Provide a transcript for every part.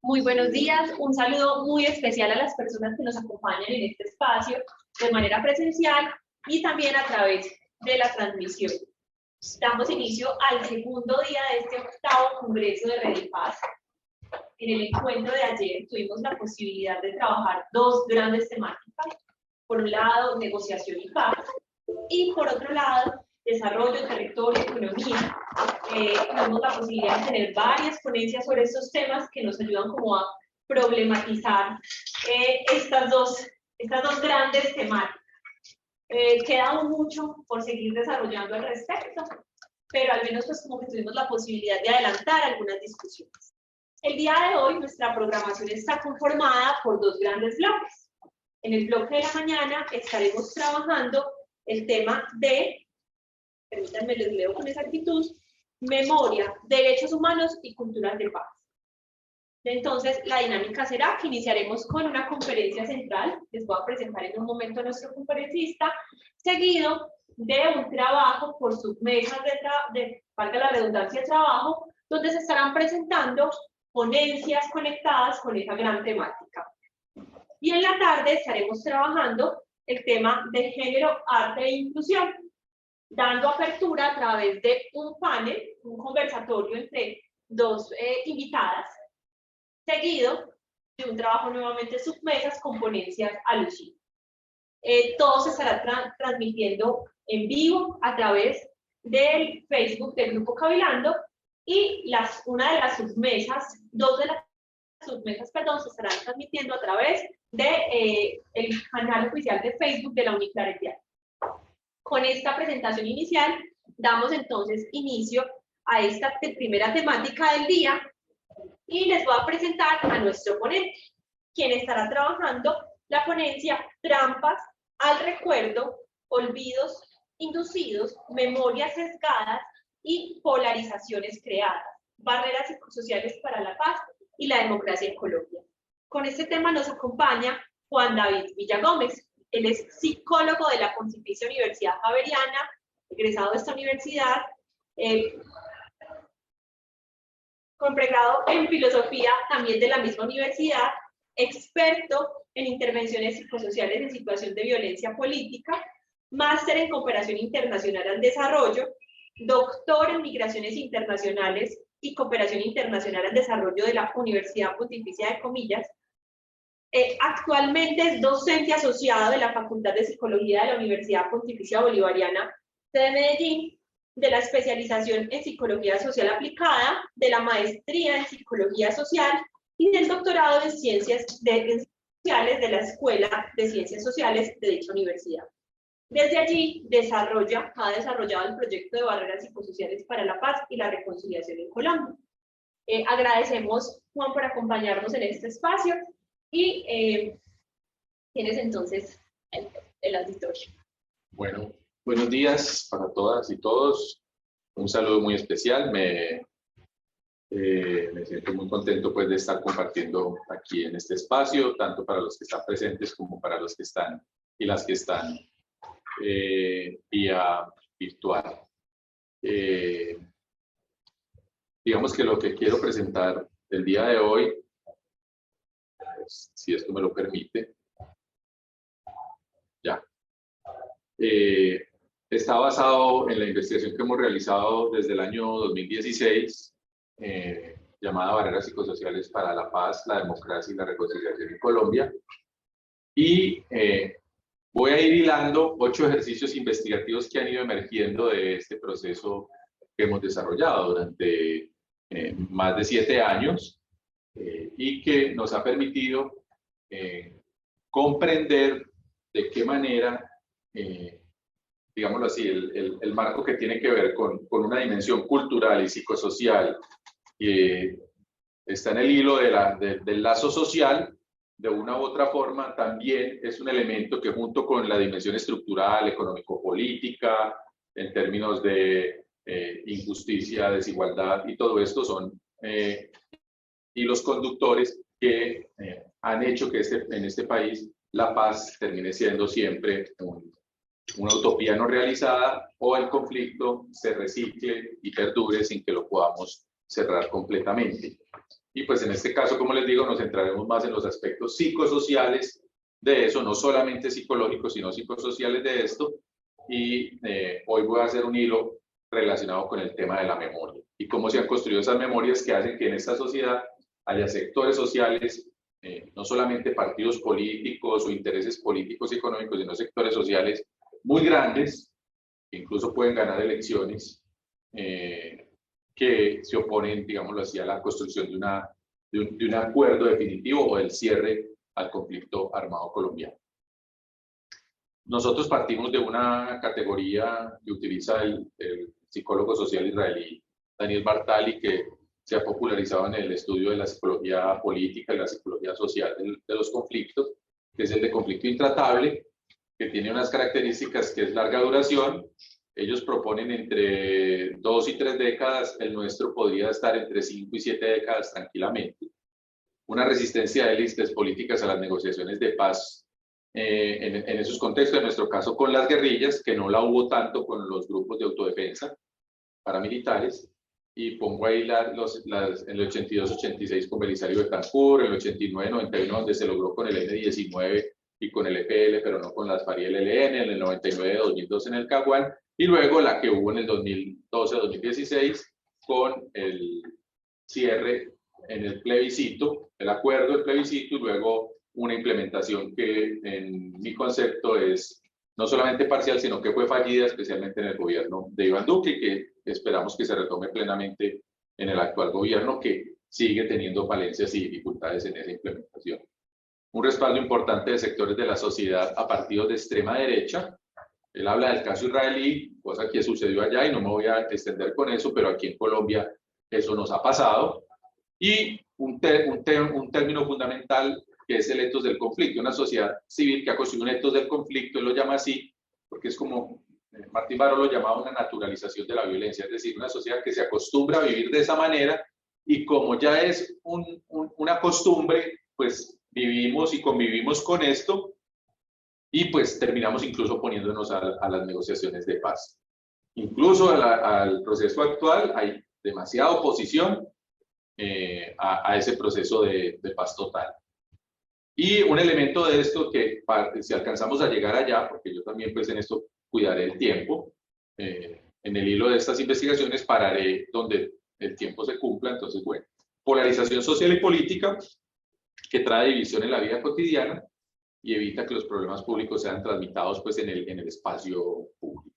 Muy buenos días, un saludo muy especial a las personas que nos acompañan en este espacio de manera presencial y también a través de la transmisión. Damos inicio al segundo día de este octavo Congreso de Red y Paz. En el encuentro de ayer tuvimos la posibilidad de trabajar dos grandes temáticas. Por un lado, negociación y paz, y por otro lado, desarrollo, territorio, economía. Tuvimos la posibilidad de tener varias ponencias sobre estos temas que nos ayudan como a problematizar estas dos grandes temáticas. Queda aún mucho por seguir desarrollando al respecto, pero al menos pues como que tuvimos la posibilidad de adelantar algunas discusiones. El día de hoy nuestra programación está conformada por dos grandes bloques. En el bloque de la mañana estaremos trabajando el tema de, permítanme les leo con exactitud, memoria, derechos humanos y culturas de paz. Entonces, la dinámica será que iniciaremos con una conferencia central, les voy a presentar en un momento a nuestro conferencista, seguido de un trabajo por submesas valga la redundancia, de trabajo, donde se estarán presentando ponencias conectadas con esa gran temática. Y en la tarde estaremos trabajando el tema de género, arte e inclusión, dando apertura a través de un panel, un conversatorio entre dos invitadas, seguido de un trabajo nuevamente submesas con ponencias alusivas. Todo se estará transmitiendo en vivo a través del Facebook del Grupo Cabilando y una de las submesas, dos de las submesas, perdón, se estarán transmitiendo a través de el canal oficial de Facebook de la Uniclaretia. Con esta presentación inicial, damos entonces inicio a esta primera temática del día y les voy a presentar a nuestro ponente, quien estará trabajando la ponencia Trampas al recuerdo, olvidos inducidos, memorias sesgadas y polarizaciones creadas, barreras psicosociales para la paz y la democracia en Colombia. Con este tema nos acompaña Juan David Villagómez. Él es psicólogo de la Pontificia Universidad Javeriana, egresado de esta universidad, con pregrado en filosofía también de la misma universidad, experto en intervenciones psicosociales en situación de violencia política, máster en cooperación internacional al desarrollo, doctor en migraciones internacionales y cooperación internacional al desarrollo de la Universidad Pontificia de Comillas. Actualmente es docente asociado de la Facultad de Psicología de la Universidad Pontificia Bolivariana de Medellín, de la especialización en Psicología Social Aplicada, de la maestría en Psicología Social y del doctorado en Ciencias Sociales de la Escuela de Ciencias Sociales de dicha universidad. Desde allí ha desarrollado el proyecto de barreras psicosociales para la paz y la reconciliación en Colombia. Agradecemos, Juan, por acompañarnos en este espacio y tienes entonces el auditorio. Bueno, buenos días para todas y todos. Un saludo muy especial. Me siento muy contento pues, de estar compartiendo aquí en este espacio, tanto para los que están presentes como para los que están y las que están vía virtual. Digamos que lo que quiero presentar el día de hoy, si esto me lo permite, ya. Está basado en la investigación que hemos realizado desde el año 2016, llamada Barreras Psicosociales para la Paz, la Democracia y la Reconciliación en Colombia. Y voy a ir hilando 8 ejercicios investigativos que han ido emergiendo de este proceso que hemos desarrollado durante más de 7 años y que nos ha permitido comprender de qué manera digámoslo así, el marco que tiene que ver con una dimensión cultural y psicosocial que está en el hilo del lazo social, de una u otra forma también es un elemento que junto con la dimensión estructural, económico-política, en términos de injusticia, desigualdad y todo esto son hilos conductores que han hecho que en este país la paz termine siendo siempre una utopía no realizada o el conflicto se recicle y perdure sin que lo podamos cerrar completamente. Y pues en este caso, como les digo, nos centraremos más en los aspectos psicosociales de eso, no solamente psicológicos, sino psicosociales de esto. Y hoy voy a hacer un hilo relacionado con el tema de la memoria y cómo se han construido esas memorias que hacen que en esta sociedad haya sectores sociales, no solamente partidos políticos o intereses políticos y económicos, sino sectores sociales muy grandes, que incluso pueden ganar elecciones, que se oponen, digámoslo así, a la construcción de un acuerdo definitivo o del cierre al conflicto armado colombiano. Nosotros partimos de una categoría que utiliza el psicólogo social israelí Daniel Bartali, que se ha popularizado en el estudio de la psicología política y la psicología social de los conflictos, que es el de conflicto intratable, que tiene unas características que es larga duración. Ellos proponen entre 2 y 3 décadas, el nuestro podría estar entre 5 y 7 décadas tranquilamente. Una resistencia de élites políticas a las negociaciones de paz en esos contextos, en nuestro caso con las guerrillas, que no la hubo tanto con los grupos de autodefensa paramilitares, y pongo ahí en el 82-86 con Belisario Betancur, en el 89-91 donde se logró con el M-19 y con el EPL, pero no con las FARC y el ELN, en el 99-2002 en el Caguán, y luego la que hubo en el 2012-2016 con el cierre en el plebiscito, el acuerdo del plebiscito, y luego una implementación que en mi concepto es no solamente parcial, sino que fue fallida, especialmente en el gobierno de Iván Duque, y que esperamos que se retome plenamente en el actual gobierno, que sigue teniendo falencias y dificultades en esa implementación. Un respaldo importante de sectores de la sociedad a partidos de extrema derecha. Él habla del caso israelí, cosa que sucedió allá, y no me voy a extender con eso, pero aquí en Colombia eso nos ha pasado. Y un término fundamental, que es el etos del conflicto, una sociedad civil que ha construido un etos del conflicto, él lo llama así, porque es como Martín Baró lo llamaba una naturalización de la violencia, es decir, una sociedad que se acostumbra a vivir de esa manera, y como ya es una costumbre, pues vivimos y convivimos con esto, y pues terminamos incluso poniéndonos a las negociaciones de paz. Incluso al proceso actual hay demasiada oposición a ese proceso de paz total. Y un elemento de esto que si alcanzamos a llegar allá, porque yo también pues en esto cuidaré el tiempo, en el hilo de estas investigaciones pararé donde el tiempo se cumpla. Entonces, bueno, polarización social y política que trae división en la vida cotidiana y evita que los problemas públicos sean transmitidos pues en el espacio público.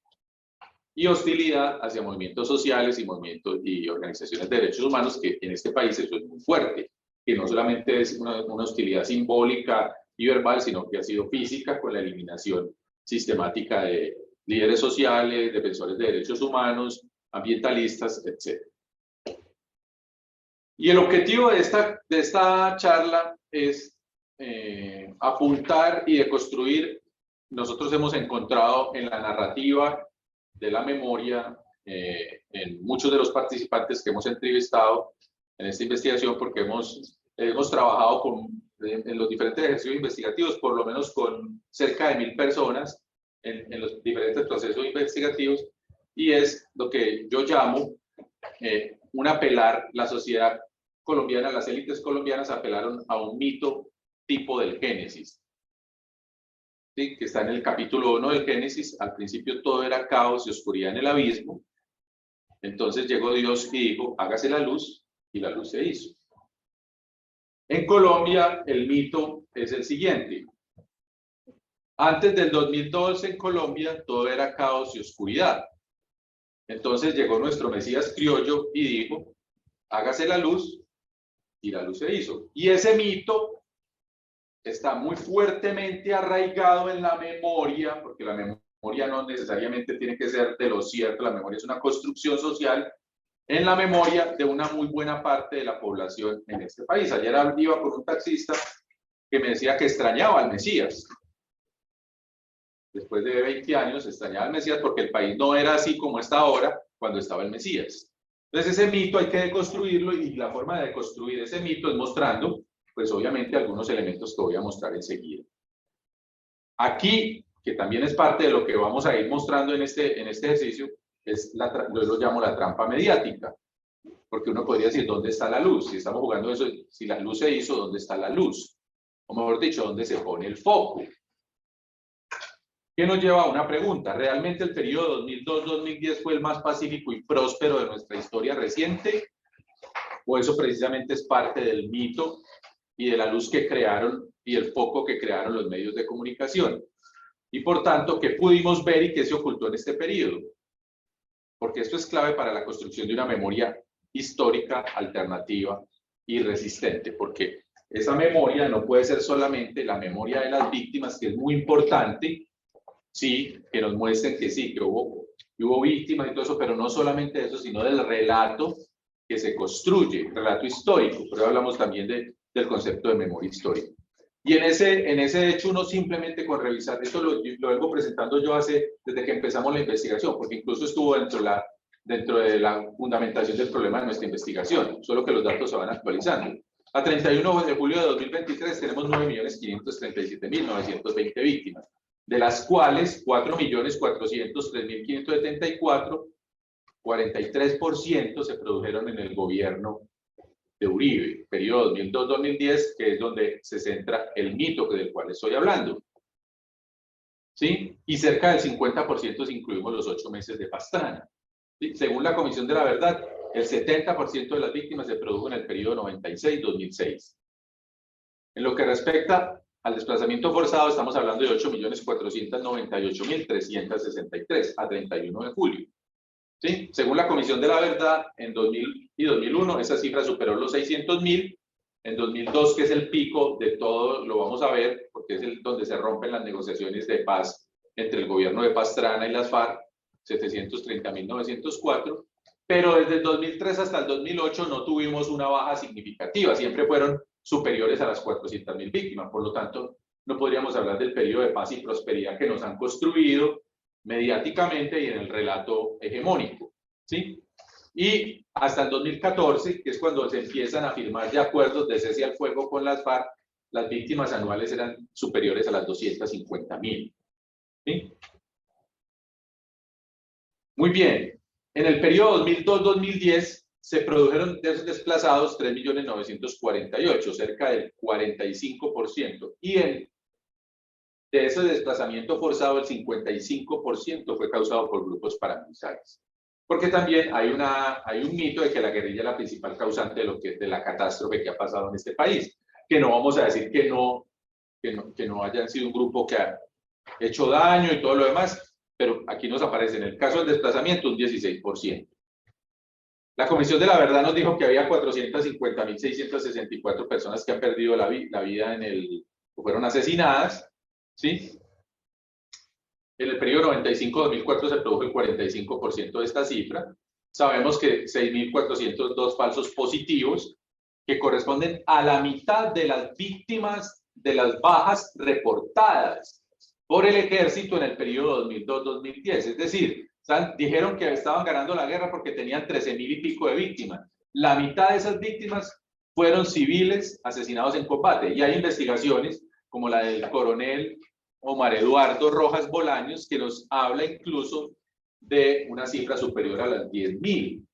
Y hostilidad hacia movimientos sociales y movimientos y organizaciones de derechos humanos, que en este país eso es muy fuerte, que no solamente es una hostilidad simbólica y verbal, sino que ha sido física, con la eliminación sistemática de líderes sociales, defensores de derechos humanos, ambientalistas, etc. Y el objetivo de esta charla es apuntar y deconstruir. Nosotros hemos encontrado en la narrativa de la memoria, en muchos de los participantes que hemos entrevistado en esta investigación, porque hemos trabajado en los diferentes ejercicios investigativos, por lo menos con cerca de 1000 personas en los diferentes procesos investigativos, y es lo que yo llamo un apelar. La sociedad colombiana, las élites colombianas apelaron a un mito tipo del Génesis, ¿sí? Que está en el capítulo 1 del Génesis. Al principio todo era caos y oscuridad en el abismo. Entonces llegó Dios y dijo, hágase la luz, y la luz se hizo. En Colombia el mito es el siguiente. Antes del 2012 en Colombia todo era caos y oscuridad. Entonces llegó nuestro Mesías criollo y dijo, hágase la luz, y la luz se hizo. Y ese mito está muy fuertemente arraigado en la memoria, porque la memoria no necesariamente tiene que ser de lo cierto, la memoria es una construcción social, en la memoria de una muy buena parte de la población en este país. Ayer iba con un taxista que me decía que extrañaba al Mesías. Después de 20 años extrañaba al Mesías porque el país no era así como está ahora cuando estaba el Mesías. Entonces ese mito hay que deconstruirlo, y la forma de deconstruir ese mito es mostrando, pues obviamente, algunos elementos que voy a mostrar enseguida. Aquí, que también es parte de lo que vamos a ir mostrando en este ejercicio, yo lo llamo la trampa mediática. Porque uno podría decir, ¿dónde está la luz? Si estamos jugando eso, si la luz se hizo, ¿dónde está la luz? O mejor dicho, ¿dónde se pone el foco? ¿Qué nos lleva a una pregunta? ¿Realmente el periodo 2002-2010 fue el más pacífico y próspero de nuestra historia reciente? ¿O eso precisamente es parte del mito y de la luz que crearon y el foco que crearon los medios de comunicación? Y por tanto, ¿qué pudimos ver y qué se ocultó en este periodo? Porque esto es clave para la construcción de una memoria histórica, alternativa y resistente, porque esa memoria no puede ser solamente la memoria de las víctimas, que es muy importante, sí, que nos muestren que sí, que hubo víctimas y todo eso, pero no solamente eso, sino del relato que se construye, relato histórico. Pero hablamos también del concepto de memoria histórica. Y en ese hecho uno simplemente con revisar, esto lo vengo presentando yo desde que empezamos la investigación, porque incluso estuvo dentro de la fundamentación del problema de nuestra investigación, solo que los datos se van actualizando. A 31 de julio de 2023 tenemos 9.537.920 víctimas, de las cuales 4.403.574, 43% se produjeron en el gobierno de Uribe, periodo 2002-2010, que es donde se centra el mito del cual estoy hablando. ¿Sí? Y cerca del 50% si incluimos los 8 meses de Pastrana. ¿Sí? Según la Comisión de la Verdad, el 70% de las víctimas se produjo en el periodo 96-2006. En lo que respecta al desplazamiento forzado, estamos hablando de 8.498.363 a 31 de julio. ¿Sí? Según la Comisión de la Verdad, en 2000 y 2001 esa cifra superó los 600.000. En 2002, que es el pico de todo, lo vamos a ver, porque es donde se rompen las negociaciones de paz entre el gobierno de Pastrana y las FARC, 730.904. Pero desde el 2003 hasta el 2008 no tuvimos una baja significativa, siempre fueron superiores a las 400.000 víctimas. Por lo tanto, no podríamos hablar del periodo de paz y prosperidad que nos han construido mediáticamente y en el relato hegemónico, ¿sí? Y hasta el 2014, que es cuando se empiezan a firmar ya acuerdos de cese al fuego con las FARC, las víctimas anuales eran superiores a las 250.000, ¿sí? Muy bien, en el periodo 2002-2010 se produjeron de esos desplazados 3.948.000, cerca del 45%, y de ese desplazamiento forzado, el 55% fue causado por grupos paramilitares. Porque también hay un mito de que la guerrilla es la principal causante de la catástrofe que ha pasado en este país. Que no vamos a decir que no hayan sido un grupo que ha hecho daño y todo lo demás, pero aquí nos aparece en el caso del desplazamiento un 16%. La Comisión de la Verdad nos dijo que había 450.664 personas que han perdido la vida o fueron asesinadas, ¿sí? En el periodo 95-2004 se produjo el 45% de esta cifra. Sabemos que 6.402 falsos positivos, que corresponden a la mitad de las víctimas de las bajas reportadas por el ejército en el periodo 2002-2010. Es decir, dijeron que estaban ganando la guerra porque tenían 13.000 y pico de víctimas. La mitad de esas víctimas fueron civiles asesinados en combate. Y hay investigaciones como la del coronel Omar Eduardo Rojas Bolaños, que nos habla incluso de una cifra superior a las 10.000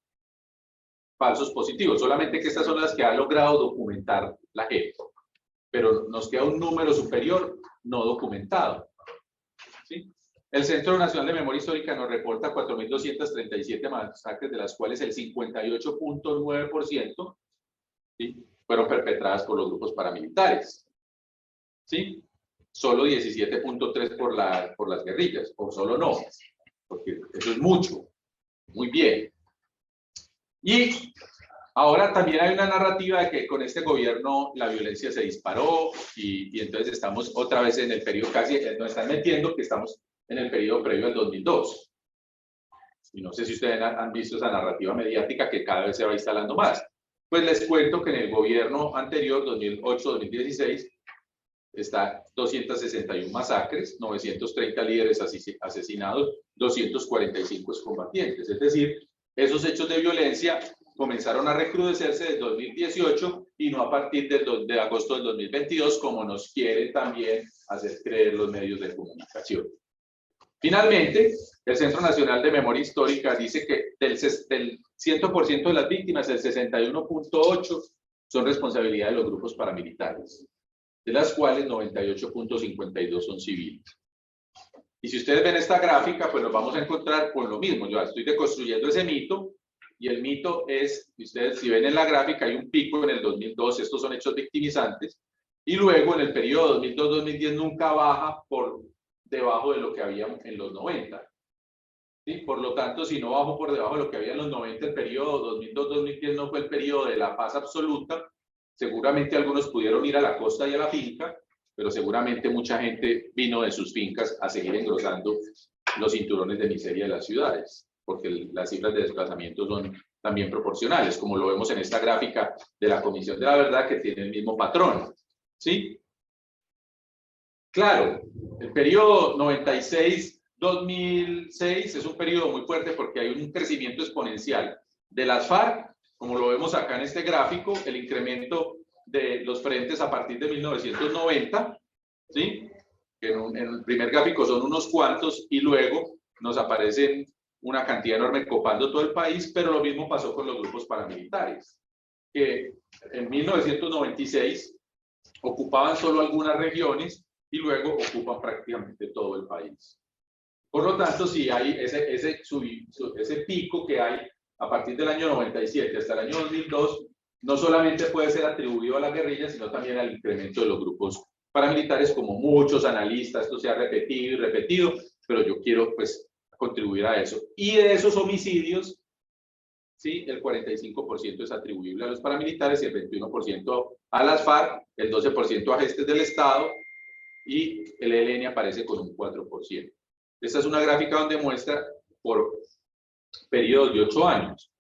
falsos positivos, solamente que estas son las que ha logrado documentar la JEP, pero nos queda un número superior no documentado, ¿sí? El Centro Nacional de Memoria Histórica nos reporta 4.237 masacres, de las cuales el 58.9%, ¿sí?, fueron perpetradas por los grupos paramilitares, ¿sí? Solo 17.3 por las guerrillas, o solo no, porque eso es mucho. Muy bien. Y ahora también hay una narrativa de que con este gobierno la violencia se disparó y entonces estamos otra vez en el periodo casi, nos están metiendo que estamos en el periodo previo al 2002. Y no sé si ustedes han visto esa narrativa mediática que cada vez se va instalando más. Pues les cuento que en el gobierno anterior, 2008-2016, está 261 masacres, 930 líderes asesinados, 245 excombatientes. Es decir, esos hechos de violencia comenzaron a recrudecerse desde 2018 y no a partir de agosto del 2022, como nos quieren también hacer creer los medios de comunicación. Finalmente, el Centro Nacional de Memoria Histórica dice que del 100% de las víctimas, el 61.8% son responsabilidad de los grupos paramilitares, de las cuales 98.52% son civiles. Y si ustedes ven esta gráfica, pues nos vamos a encontrar con lo mismo. Yo estoy deconstruyendo ese mito, y el mito es, ustedes si ven en la gráfica, hay un pico en el 2002, estos son hechos victimizantes, y luego en el periodo 2002-2010 nunca baja por debajo de lo que había en los 90. ¿Sí? Por lo tanto, si no bajó por debajo de lo que había en los 90, el periodo 2002-2010 no fue el periodo de la paz absoluta. Seguramente algunos pudieron ir a la costa y a la finca, pero seguramente mucha gente vino de sus fincas a seguir engrosando los cinturones de miseria de las ciudades, porque las cifras de desplazamiento son también proporcionales, como lo vemos en esta gráfica de la Comisión de la Verdad, que tiene el mismo patrón. ¿Sí? Claro, el periodo 96-2006 es un periodo muy fuerte porque hay un crecimiento exponencial de las FARC, como lo vemos acá en este gráfico, el incremento de los frentes a partir de 1990, ¿sí? En el primer gráfico son unos cuantos y luego nos aparecen una cantidad enorme copando todo el país, pero lo mismo pasó con los grupos paramilitares, que en 1996 ocupaban solo algunas regiones y luego ocupan prácticamente todo el país. Por lo tanto, si hay ese pico que hay a partir del año 97 hasta el año 2002, no solamente puede ser atribuido a la guerrilla, sino también al incremento de los grupos paramilitares, como muchos analistas, esto se ha repetido y repetido, pero yo quiero pues contribuir a eso. Y de esos homicidios, ¿sí? El 45% es atribuible a los paramilitares y el 21% a las FARC, el 12% a agentes del Estado y el ELN aparece con un 4%. Esta es una gráfica donde muestra por periodos de 8 años.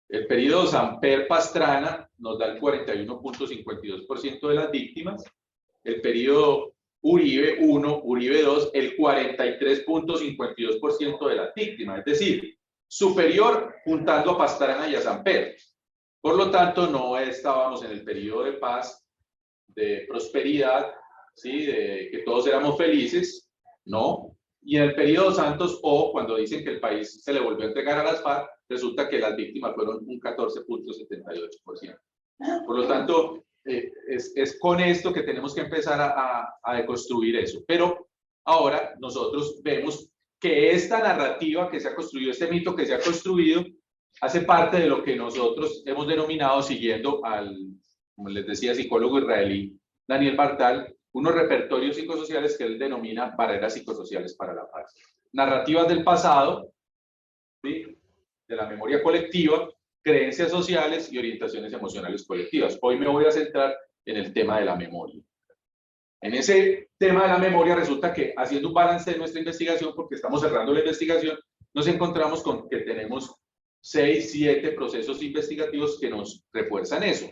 El periodo Samper-Pastrana nos da el 41.52% de las víctimas. El periodo Uribe 1, Uribe 2, el 43.52% de las víctimas. Es decir, superior juntando a Pastrana y a Samper. Por lo tanto, no estábamos en el periodo de paz, de prosperidad, ¿sí? De que todos éramos felices, no. Y en el periodo Santos, o cuando dicen que el país se le volvió a entregar a las FARC, resulta que las víctimas fueron un 14.78%. Por lo tanto, es con esto que tenemos que empezar a deconstruir eso. Pero ahora nosotros vemos que esta narrativa que se ha construido, este mito que se ha construido, hace parte de lo que nosotros hemos denominado, siguiendo al, como les decía, psicólogo israelí Daniel Bartal, unos repertorios psicosociales que él denomina barreras psicosociales para la paz. Narrativas del pasado, ¿sí? De la memoria colectiva, creencias sociales y orientaciones emocionales colectivas. Hoy me voy a centrar en el tema de la memoria. En ese tema de la memoria resulta que, haciendo un balance de nuestra investigación, porque estamos cerrando la investigación, nos encontramos con que tenemos 6, 7 procesos investigativos que nos refuerzan eso.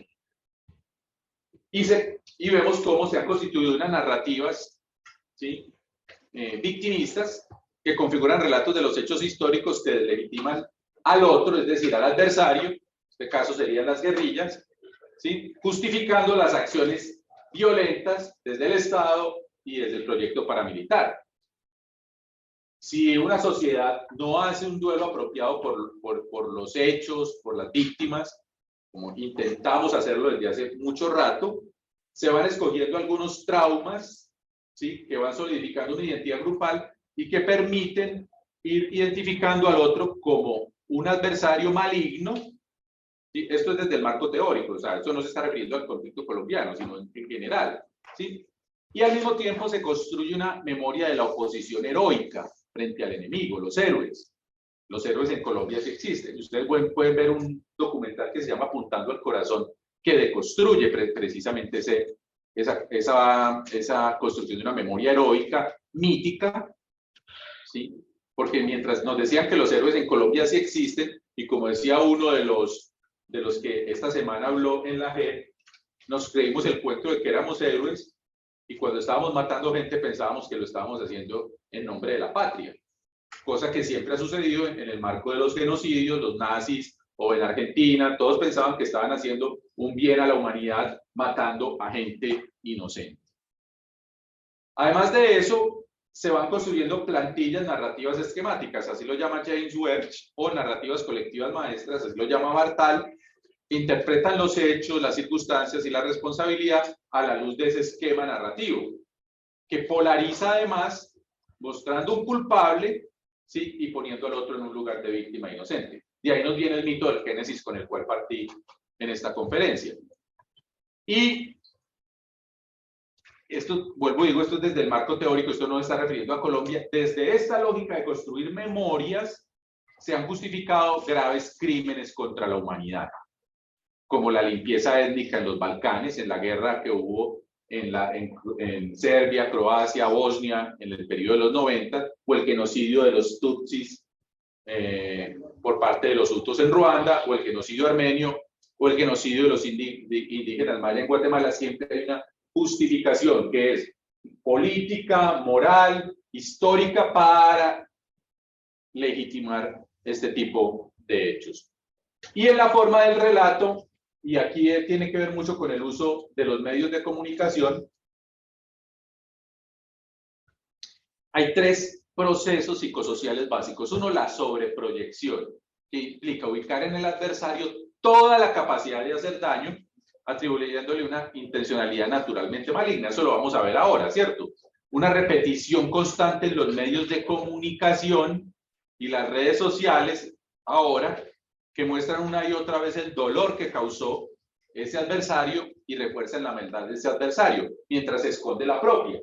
Y vemos cómo se han constituido unas narrativas, ¿sí? Victimistas que configuran relatos de los hechos históricos que deslegitiman al otro, es decir, al adversario, en este caso serían las guerrillas, ¿sí? Justificando las acciones violentas desde el Estado y desde el proyecto paramilitar. Si una sociedad no hace un duelo apropiado por los hechos, por las víctimas, como intentamos hacerlo desde hace mucho rato, se van escogiendo algunos traumas, ¿sí? Que van solidificando una identidad grupal y que permiten ir identificando al otro como un adversario maligno. ¿Sí? Esto es desde el marco teórico, o sea, esto no se está refiriendo al conflicto colombiano, sino en general, ¿sí? Y al mismo tiempo se construye una memoria de la oposición heroica frente al enemigo, los héroes. Los héroes en Colombia sí existen. Ustedes pueden ver un documental que se llama Apuntando al Corazón, que deconstruye precisamente esa construcción de una memoria heroica, mítica, ¿sí? Porque mientras nos decían que los héroes en Colombia sí existen, y como decía uno de los que esta semana habló en la JEP, nos creímos el cuento de que éramos héroes, y cuando estábamos matando gente pensábamos que lo estábamos haciendo en nombre de la patria, cosa que siempre ha sucedido en el marco de los genocidios, los nazis, o en Argentina, todos pensaban que estaban haciendo un bien a la humanidad matando a gente inocente. Además de eso, se van construyendo plantillas narrativas esquemáticas, así lo llama James Webb, o narrativas colectivas maestras, así lo llama Bartal, interpretan los hechos, las circunstancias y la responsabilidad a la luz de ese esquema narrativo, que polariza además, mostrando un culpable, ¿sí? Y poniendo al otro en un lugar de víctima inocente. De ahí nos viene el mito del Génesis con el cual partí en esta conferencia. Y esto, vuelvo y digo, esto es desde el marco teórico, esto no está refiriendo a Colombia. Desde esta lógica de construir memorias, se han justificado graves crímenes contra la humanidad, como la limpieza étnica en los Balcanes, en la guerra que hubo en Serbia, Croacia, Bosnia, en el periodo de los 90, o el genocidio de los Tutsis por parte de los Hutus en Ruanda, o el genocidio armenio, o el genocidio de los indígenas maya en Guatemala. Siempre hay una justificación que es política, moral, histórica, para legitimar este tipo de hechos. Y en la forma del relato, y aquí tiene que ver mucho con el uso de los medios de comunicación, hay tres procesos psicosociales básicos. Uno, la sobreproyección, que implica ubicar en el adversario toda la capacidad de hacer daño, atribuyéndole una intencionalidad naturalmente maligna. Eso lo vamos a ver ahora, ¿cierto? Una repetición constante en los medios de comunicación y las redes sociales ahora, que muestran una y otra vez el dolor que causó ese adversario y refuerzan la maldad de ese adversario, mientras se esconde la propia,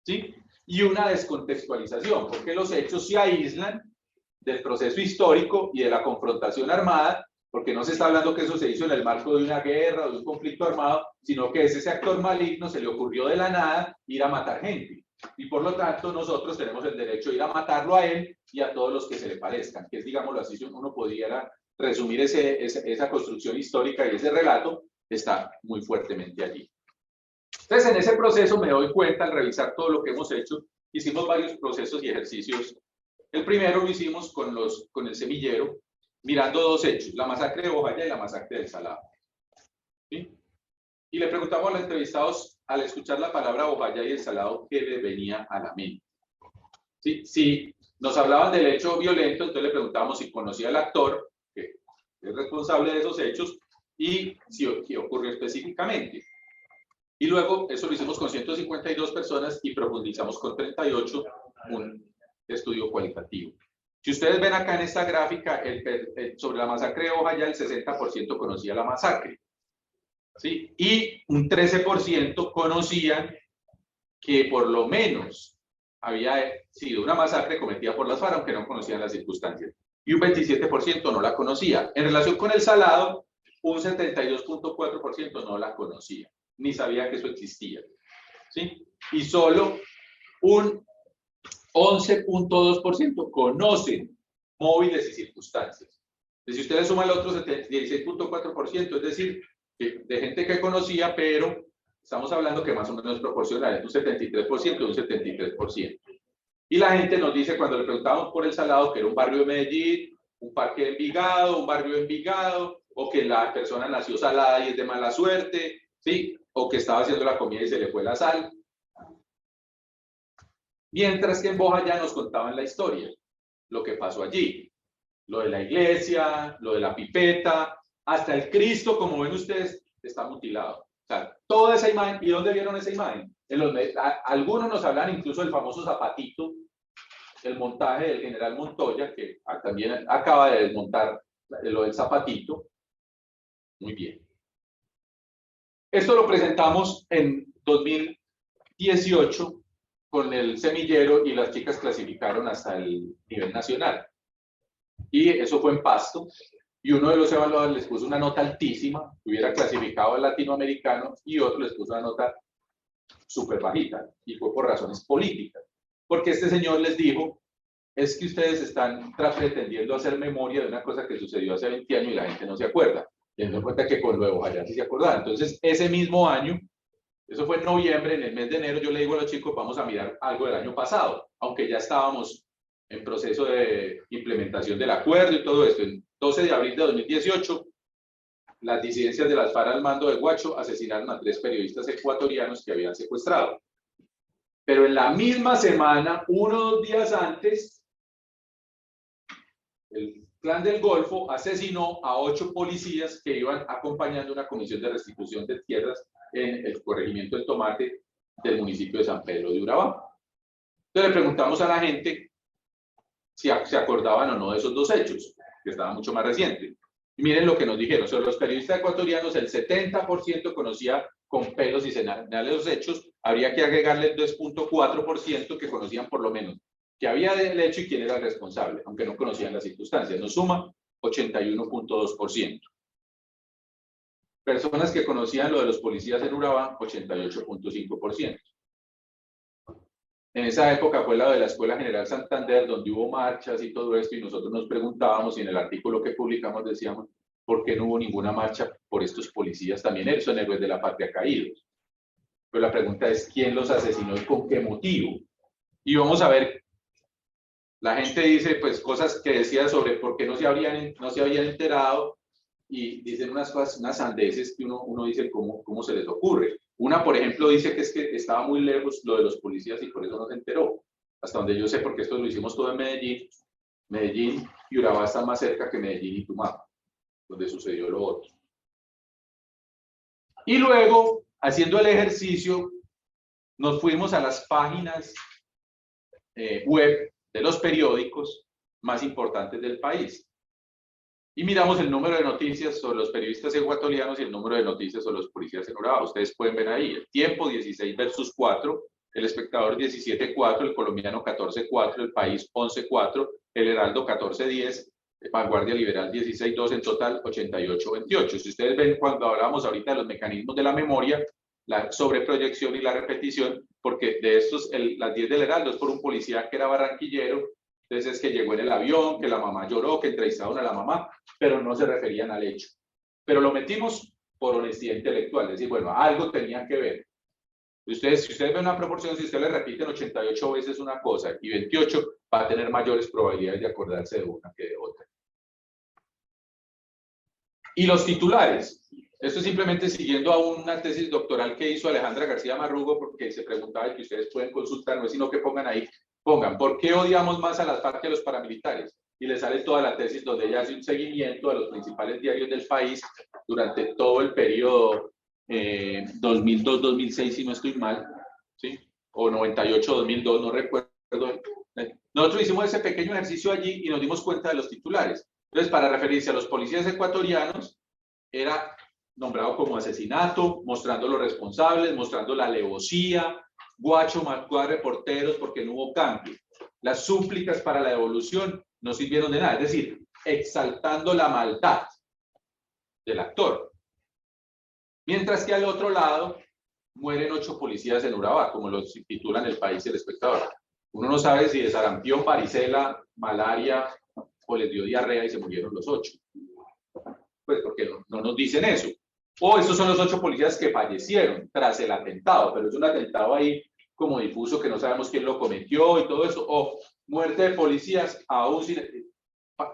¿sí? Y una descontextualización, porque los hechos se aíslan del proceso histórico y de la confrontación armada, porque no se está hablando que eso se hizo en el marco de una guerra o de un conflicto armado, sino que ese actor maligno se le ocurrió de la nada ir a matar gente. Y por lo tanto nosotros tenemos el derecho de ir a matarlo a él y a todos los que se le parezcan, que es, digámoslo así, si uno pudiera resumir esa construcción histórica y ese relato, está muy fuertemente allí. Entonces, en ese proceso me doy cuenta, al revisar todo lo que hemos hecho, hicimos varios procesos y ejercicios. El primero lo hicimos con el semillero, mirando dos hechos, la masacre de Bojayá y la masacre del Salado. ¿Sí? Y le preguntamos a los entrevistados, al escuchar la palabra Bojayá y el Salado, ¿qué le venía a la mente? ¿Sí? Si nos hablaban del hecho violento, entonces le preguntábamos si conocía al actor, que es responsable de esos hechos, y si qué ocurrió específicamente. Y luego, eso lo hicimos con 152 personas y profundizamos con 38, un estudio cualitativo. Si ustedes ven acá en esta gráfica, sobre la masacre de Bojayá, el 60% conocía la masacre, ¿sí? Y un 13% conocían que por lo menos había sido una masacre cometida por las FARC, aunque no conocían las circunstancias. Y un 27% no la conocía. En relación con el Salado, un 72.4% no la conocía, ni sabía que eso existía, ¿sí? Y solo un 11.2% conocen móviles y circunstancias. Entonces, si ustedes suman el otro 16.4%, es decir, de gente que conocía, pero estamos hablando que más o menos es proporcional, un 73% y un 73%. Y la gente nos dice, cuando le preguntamos por el Salado, que era un barrio de Medellín, un parque de Envigado, un barrio de Envigado, o que la persona nació salada y es de mala suerte, ¿sí? O que estaba haciendo la comida y se le fue la sal. Mientras que en Bojayá nos contaban la historia, lo que pasó allí, lo de la iglesia, lo de la pipeta, hasta el Cristo, como ven ustedes, está mutilado. O sea, toda esa imagen. ¿Y dónde vieron esa imagen? Algunos nos hablan incluso del famoso zapatito, el montaje del general Montoya, que también acaba de desmontar lo del zapatito. Muy bien. Esto lo presentamos en 2018 con el semillero y las chicas clasificaron hasta el nivel nacional. Y eso fue en Pasto. Y uno de los evaluadores les puso una nota altísima, hubiera clasificado al latinoamericano, y otro les puso una nota súper bajita. Y fue por razones políticas. Porque este señor les dijo, es que ustedes están pretendiendo hacer memoria de una cosa que sucedió hace 20 años y la gente no se acuerda. Teniendo en cuenta que con Nuevo Bojayá sí se acordaban. Entonces, ese mismo año, eso fue en noviembre, en el mes de enero, yo le digo a los chicos, vamos a mirar algo del año pasado, aunque ya estábamos en proceso de implementación del acuerdo y todo esto. El 12 de abril de 2018, las disidencias de las FARC al mando de Guacho asesinaron a 3 periodistas ecuatorianos que habían secuestrado. Pero en la misma semana, 1 o 2 días antes, el Clan del Golfo asesinó a 8 policías que iban acompañando una comisión de restitución de tierras en el corregimiento del Tomate del municipio de San Pedro de Urabá. Entonces le preguntamos a la gente si se acordaban o no de esos 2 hechos, que estaban mucho más recientes. Y miren lo que nos dijeron. Sobre los periodistas ecuatorianos, el 70% conocía con pelos y señales los hechos. Habría que agregarle el 2.4% que conocían por lo menos que había el hecho y quién era el responsable, aunque no conocían las circunstancias. Nos suma 81.2%. Personas que conocían lo de los policías en Urabá, 88.5%. En esa época fue la de la Escuela General Santander, donde hubo marchas y todo esto, y nosotros nos preguntábamos, y en el artículo que publicamos decíamos, ¿por qué no hubo ninguna marcha por estos policías? También son héroes de la patria caídos. Pero la pregunta es, ¿quién los asesinó y con qué motivo? Y vamos a ver. La gente dice pues cosas que decía sobre por qué no se habían enterado, y dicen unas cosas, unas sandeces que uno dice cómo se les ocurre. Una, por ejemplo, dice que es que estaba muy lejos lo de los policías y por eso no se enteró. Hasta donde yo sé, porque esto lo hicimos todo en Medellín. Medellín y Urabá están más cerca que Medellín y Tumaco, donde sucedió lo otro. Y luego, haciendo el ejercicio, nos fuimos a las páginas web de los periódicos más importantes del país. Y miramos el número de noticias sobre los periodistas ecuatorianos y el número de noticias sobre los policías en Urabá. Ustedes pueden ver ahí, El Tiempo 16 versus 4, El Espectador 17.4, El Colombiano 14.4, El País 11.4, El Heraldo 14.10, Vanguardia Liberal 16.2, en total 88.28. Si ustedes ven, cuando hablábamos ahorita de los mecanismos de la memoria, la sobreproyección y la repetición, porque de estos, las 10 del Heraldo es por un policía que era barranquillero, entonces es que llegó en el avión, que la mamá lloró, que entrevistaron a la mamá, pero no se referían al hecho. Pero lo metimos por honestidad intelectual, es decir, bueno, algo tenían que ver. Si ustedes ven una proporción, si ustedes le repiten 88 veces una cosa y 28, va a tener mayores probabilidades de acordarse de una que de otra. Y los titulares. Esto es simplemente siguiendo a una tesis doctoral que hizo Alejandra García Marrugo, porque se preguntaba, y que ustedes pueden consultar, no es sino que pongan ahí, ¿por qué odiamos más a las FARC que a los paramilitares? Y les sale toda la tesis donde ella hace un seguimiento a los principales diarios del país durante todo el periodo 2002-2006, si no estoy mal, ¿sí? O 98-2002, no recuerdo. Nosotros hicimos ese pequeño ejercicio allí y nos dimos cuenta de los titulares. Entonces, para referirse a los policías ecuatorianos, era nombrado como asesinato, mostrando los responsables, mostrando la alevosía, Guacho mató a reporteros porque no hubo cambio. Las súplicas para la devolución no sirvieron de nada, es decir, exaltando la maldad del actor. Mientras que al otro lado mueren 8 policías en Urabá, como lo titulan El País y El Espectador. Uno no sabe si de sarampión, varicela, malaria o les dio diarrea y se murieron los 8. Pues porque no nos dicen eso. O estos son los 8 policías que fallecieron tras el atentado, pero es un atentado ahí como difuso que no sabemos quién lo cometió y todo eso. O muerte de policías, aún sin...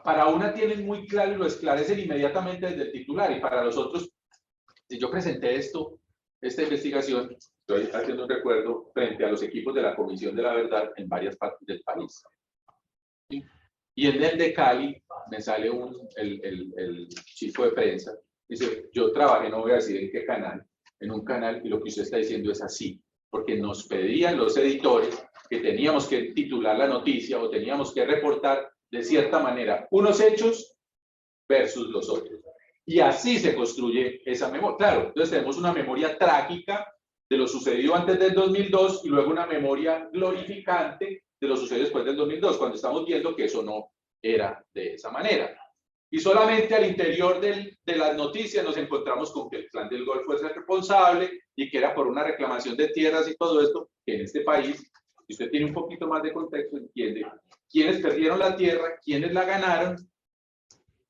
Para una tienen muy claro y lo esclarecen inmediatamente desde el titular, y para los otros, si yo presenté esta investigación, estoy haciendo un recuerdo frente a los equipos de la Comisión de la Verdad en varias partes del país. ¿Sí? Y en el de Cali me sale el chico de prensa, dice, yo trabajé, no voy a decir en qué canal, en un canal, y lo que usted está diciendo es así, porque nos pedían los editores que teníamos que titular la noticia o teníamos que reportar de cierta manera unos hechos versus los otros. Y así se construye esa memoria. Claro, entonces tenemos una memoria trágica de lo sucedido antes del 2002 y luego una memoria glorificante de lo sucedido después del 2002, cuando estamos viendo que eso no era de esa manera. Y solamente al interior de las noticias nos encontramos con que el Clan del Golfo es el responsable y que era por una reclamación de tierras y todo esto, que en este país, si usted tiene un poquito más de contexto, entiende quiénes perdieron la tierra, quiénes la ganaron,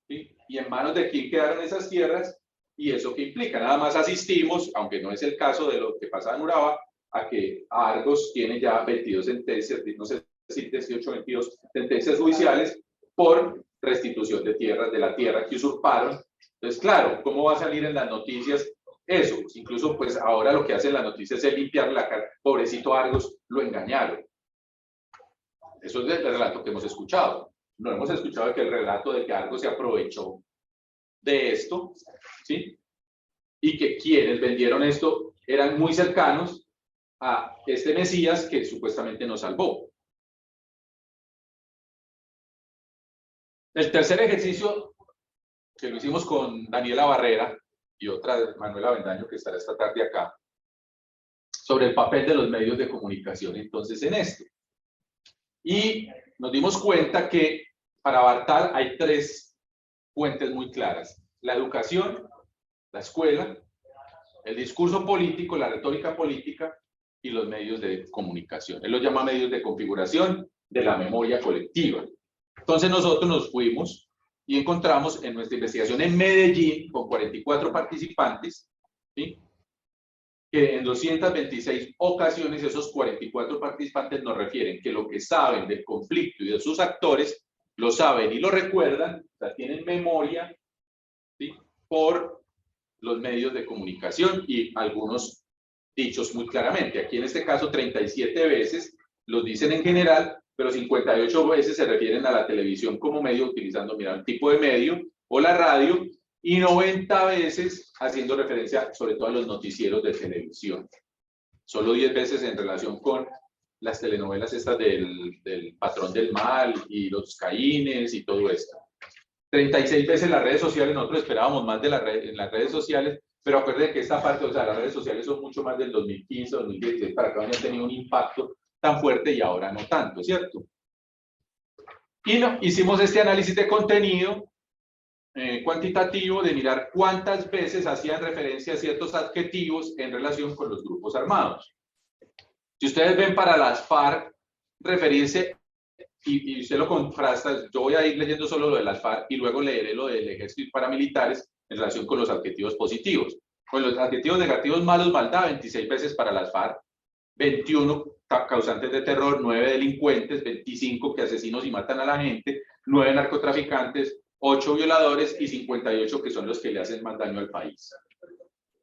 ¿sí? Y en manos de quién quedaron esas tierras, y eso que implica. Nada más asistimos, aunque no es el caso de lo que pasa en Urabá, a que Argos tiene ya 22 sentencias, no sé si 18 o 22 sentencias judiciales por restitución de tierras, de la tierra que usurparon. Entonces, claro, ¿cómo va a salir en las noticias eso. Incluso pues ahora lo que hacen las noticias es limpiar la cara. Pobrecito Argos, lo engañaron. Eso es el relato que hemos escuchado. No hemos escuchado que el relato de que Argos se aprovechó de esto, ¿sí? Y que quienes vendieron esto eran muy cercanos a este Mesías que supuestamente nos salvó. El tercer ejercicio, que lo hicimos con Daniela Barrera y otra, Manuela Bendaño, que estará esta tarde acá, sobre el papel de los medios de comunicación entonces en esto. Y nos dimos cuenta que para Bartal hay tres fuentes muy claras: la educación, la escuela, el discurso político, la retórica política y los medios de comunicación. Él los llama medios de configuración de la memoria colectiva. Entonces nosotros nos fuimos y encontramos en nuestra investigación en Medellín, con 44 participantes, ¿sí?, que en 226 ocasiones esos 44 participantes nos refieren que lo que saben del conflicto y de sus actores, lo saben y lo recuerdan, o sea, tienen memoria, ¿sí?, por los medios de comunicación y algunos dichos muy claramente. Aquí en este caso 37 veces los dicen en general, pero 58 veces se refieren a la televisión como medio, utilizando, mira, el tipo de medio, o la radio, y 90 veces haciendo referencia sobre todo a los noticieros de televisión. Solo 10 veces en relación con las telenovelas estas del Patrón del Mal y los Caínes y todo esto. 36 veces las redes sociales. Nosotros esperábamos más de en las redes sociales, pero acuérdense que esta parte, o sea, las redes sociales son mucho más del 2015, 2016, para que no hayan tenido un impacto tan fuerte y ahora no tanto, ¿cierto? Y no, hicimos este análisis de contenido cuantitativo de mirar cuántas veces hacían referencia a ciertos adjetivos en relación con los grupos armados. Si ustedes ven para las FARC referirse, y usted lo contrasta, yo voy a ir leyendo solo lo de las FARC y luego leeré lo del ejército y paramilitares en relación con los adjetivos positivos. Con los adjetivos negativos: malos, maldad, 26 veces para las FARC, 21 causantes de terror, 9 delincuentes, 25 que asesinos y matan a la gente, 9 narcotraficantes, 8 violadores y 58 que son los que le hacen más daño al país.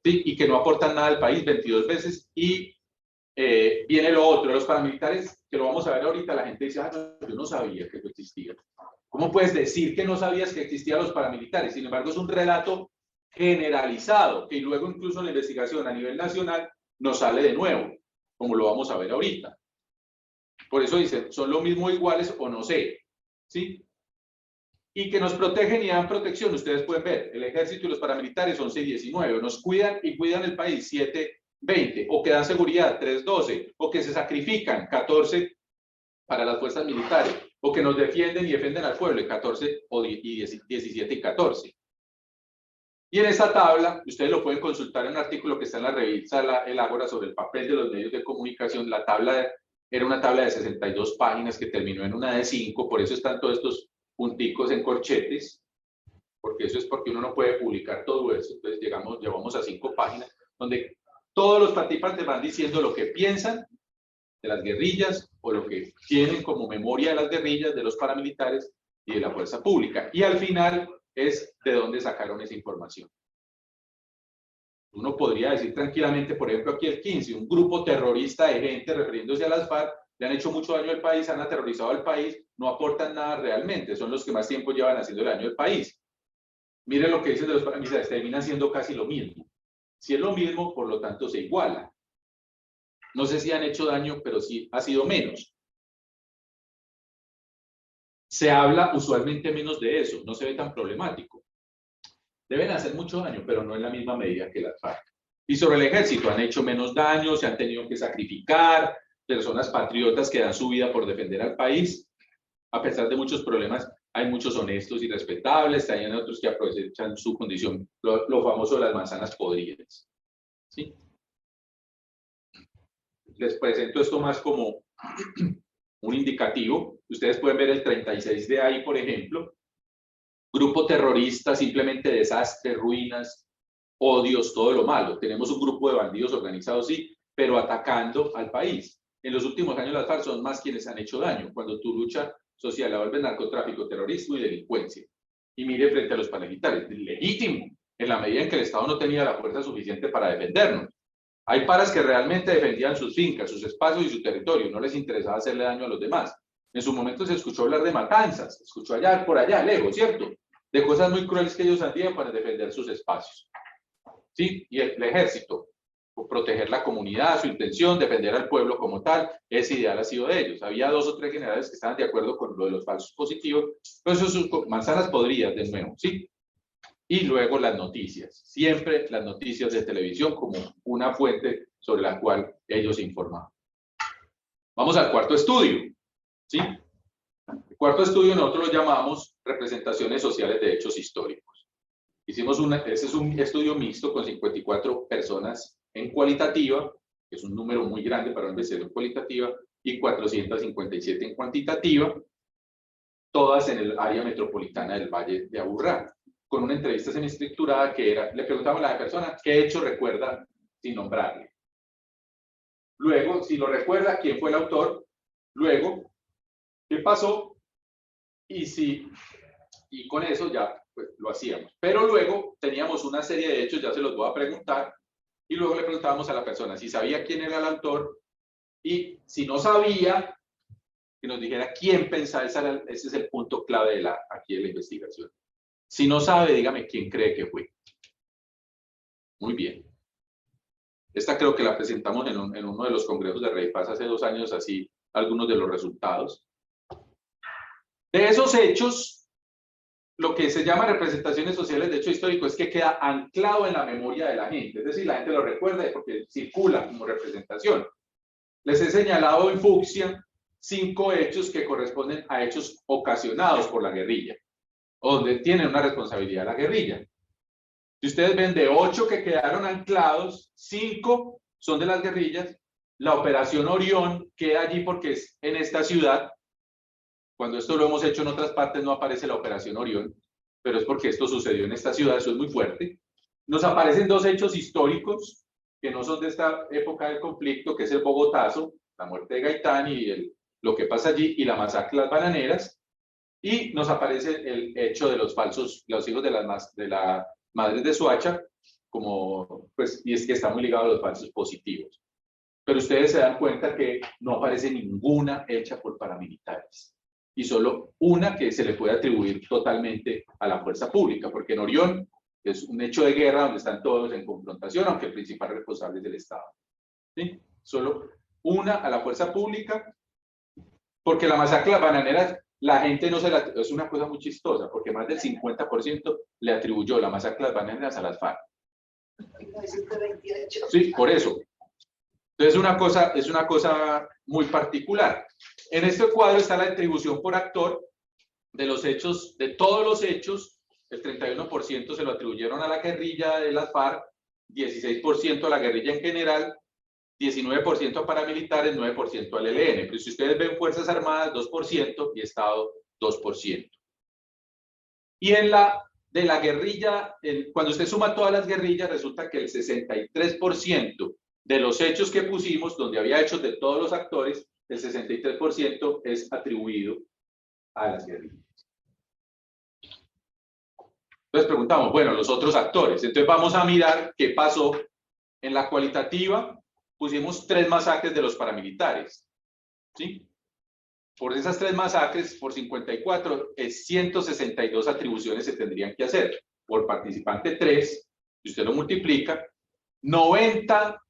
¿Sí? Y que no aportan nada al país, 22 veces. Y viene lo otro, los paramilitares, que lo vamos a ver ahorita. La gente dice: ah, no, yo no sabía que eso existía. ¿Cómo puedes decir que no sabías que existían los paramilitares? Sin embargo, es un relato generalizado, que luego incluso en la investigación a nivel nacional nos sale de nuevo, como lo vamos a ver ahorita. Por eso dicen, son lo mismo, iguales o no sé, ¿sí? Y que nos protegen y dan protección. Ustedes pueden ver, el ejército y los paramilitares 11 y 19, nos cuidan y cuidan el país 7, 20, o que dan seguridad 3, 12, o que se sacrifican 14 para las fuerzas militares, o que nos defienden y defienden al pueblo 14 y 17 y 14. Y en esta tabla, ustedes lo pueden consultar en un artículo que está en la revista El Ágora sobre el papel de los medios de comunicación. La tabla era una tabla de 62 páginas que terminó en una de 5, por eso están todos estos punticos en corchetes, porque eso es porque uno no puede publicar todo eso. Entonces llevamos a 5 páginas, donde todos los participantes van diciendo lo que piensan de las guerrillas o lo que tienen como memoria de las guerrillas, de los paramilitares y de la fuerza pública. Y al final es de dónde sacaron esa información. Uno podría decir tranquilamente, por ejemplo, aquí el 15, un grupo terrorista de gente refiriéndose a las FARC, le han hecho mucho daño al país, han aterrorizado al país, no aportan nada realmente, son los que más tiempo llevan haciendo daño al país. Miren lo que dicen de los paramilitares, terminan siendo casi lo mismo. Si es lo mismo, por lo tanto se iguala. No sé si han hecho daño, pero sí ha sido menos. Se habla usualmente menos de eso, no se ve tan problemático. Deben hacer mucho daño, pero no en la misma medida que las FARC. Y sobre el ejército, han hecho menos daño, se han tenido que sacrificar, personas patriotas que dan su vida por defender al país. A pesar de muchos problemas, hay muchos honestos y respetables, hay otros que aprovechan su condición, lo famoso de las manzanas podridas. ¿Sí? Les presento esto más como un indicativo. Ustedes pueden ver el 36 de ahí, por ejemplo. Grupo terrorista, simplemente desastre, ruinas, odios, todo lo malo. Tenemos un grupo de bandidos organizados, sí, pero atacando al país. En los últimos años las FARC son más quienes han hecho daño, cuando tu lucha social la vuelve narcotráfico, terrorismo y delincuencia. Y mire frente a los paramilitares, legítimo. en la medida en que el Estado no tenía la fuerza suficiente para defendernos. Hay paras que realmente defendían sus fincas, sus espacios y su territorio, no les interesaba hacerle daño a los demás. En su momento se escuchó hablar de matanzas, se escuchó allá, por allá, lejos, ¿cierto? De cosas muy crueles que ellos hacían para defender sus espacios. ¿Sí? Y el ejército, por proteger la comunidad, su intención, defender al pueblo como tal, ese ideal ha sido de ellos. Había 2 o 3 generales que estaban de acuerdo con lo de los falsos positivos, pero eso son manzanas podridas de nuevo, ¿sí? Y luego las noticias, siempre las noticias de televisión como una fuente sobre la cual ellos informaban. Vamos al cuarto estudio, ¿sí? El cuarto estudio nosotros lo llamamos representaciones sociales de hechos históricos. Ese es un estudio mixto con 54 personas en cualitativa, que es un número muy grande para una investigación cualitativa, y 457 en cuantitativa, todas en el área metropolitana del Valle de Aburrá, con una entrevista semiestructurada que era, le preguntamos a la persona qué hecho recuerda sin nombrarle. Luego, si lo recuerda, quién fue el autor. Luego, qué pasó. Y con eso ya pues, lo hacíamos. Pero luego teníamos una serie de hechos, ya se los voy a preguntar. Y luego le preguntábamos a la persona si sabía quién era el autor. Y si no sabía, que nos dijera quién pensaba. Ese es el punto clave aquí de la investigación. Si no sabe, dígame quién cree que fue. Muy bien. Esta creo que la presentamos en uno de los congresos de Reipaz hace 2 años, así, algunos de los resultados. De esos hechos, lo que se llama representaciones sociales de hecho histórico es que queda anclado en la memoria de la gente. Es decir, la gente lo recuerda porque circula como representación. Les he señalado en fucsia 5 hechos que corresponden a hechos ocasionados por la guerrilla, o donde tienen una responsabilidad la guerrilla. Si ustedes ven de 8 que quedaron anclados, 5 son de las guerrillas. La operación Orión queda allí porque es en esta ciudad. Cuando esto lo hemos hecho en otras partes no aparece la operación Orión, pero es porque esto sucedió en esta ciudad, eso es muy fuerte. Nos aparecen 2 hechos históricos que no son de esta época del conflicto, que es el Bogotazo, la muerte de Gaitán y lo que pasa allí, y la masacre de las bananeras. Y nos aparece el hecho de los hijos de las madres de Soacha, y es que está muy ligado a los falsos positivos. Pero ustedes se dan cuenta que no aparece ninguna hecha por paramilitares. Y solo una que se le puede atribuir totalmente a la fuerza pública, porque en Orión es un hecho de guerra donde están todos en confrontación, aunque el principal responsable es del Estado. ¿Sí? Solo una a la fuerza pública, porque la masacre de las bananeras, la gente no se la... Es una cosa muy chistosa, porque más del 50% le atribuyó la masacre de las bananeras a las FARC. Sí, por eso. Entonces es una cosa muy particular. En este cuadro está la distribución por actor de los hechos, de todos los hechos. El 31% se lo atribuyeron a la guerrilla de las FARC, 16% a la guerrilla en general, 19% a paramilitares, 9% al ELN. Pero si ustedes ven Fuerzas Armadas, 2% y Estado, 2%. Y de la guerrilla, cuando usted suma todas las guerrillas, resulta que el 63% de los hechos que pusimos, donde había hechos de todos los actores, el 63% es atribuido a las guerrillas. Entonces preguntamos, bueno, los otros actores. Entonces vamos a mirar qué pasó en la cualitativa. Pusimos 3 masacres de los paramilitares. ¿Sí? Por esas 3 masacres, por 54, 162 atribuciones se tendrían que hacer. Por participante 3, si usted lo multiplica, 90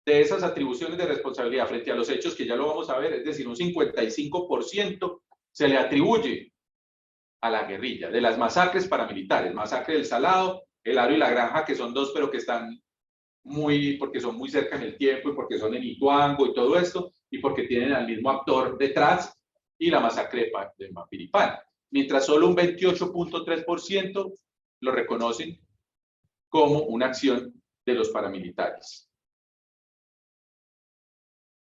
de esas atribuciones de responsabilidad frente a los hechos que ya lo vamos a ver, es decir, un 55% se le atribuye a la guerrilla, de las masacres paramilitares, masacre del Salado, el Aro y la Granja, que son 2, pero que están porque son muy cerca en el tiempo, y porque son en Ituango y todo esto, y porque tienen al mismo actor detrás, y la masacre de Mapiripán. Mientras solo un 28.3% lo reconocen como una acción de los paramilitares.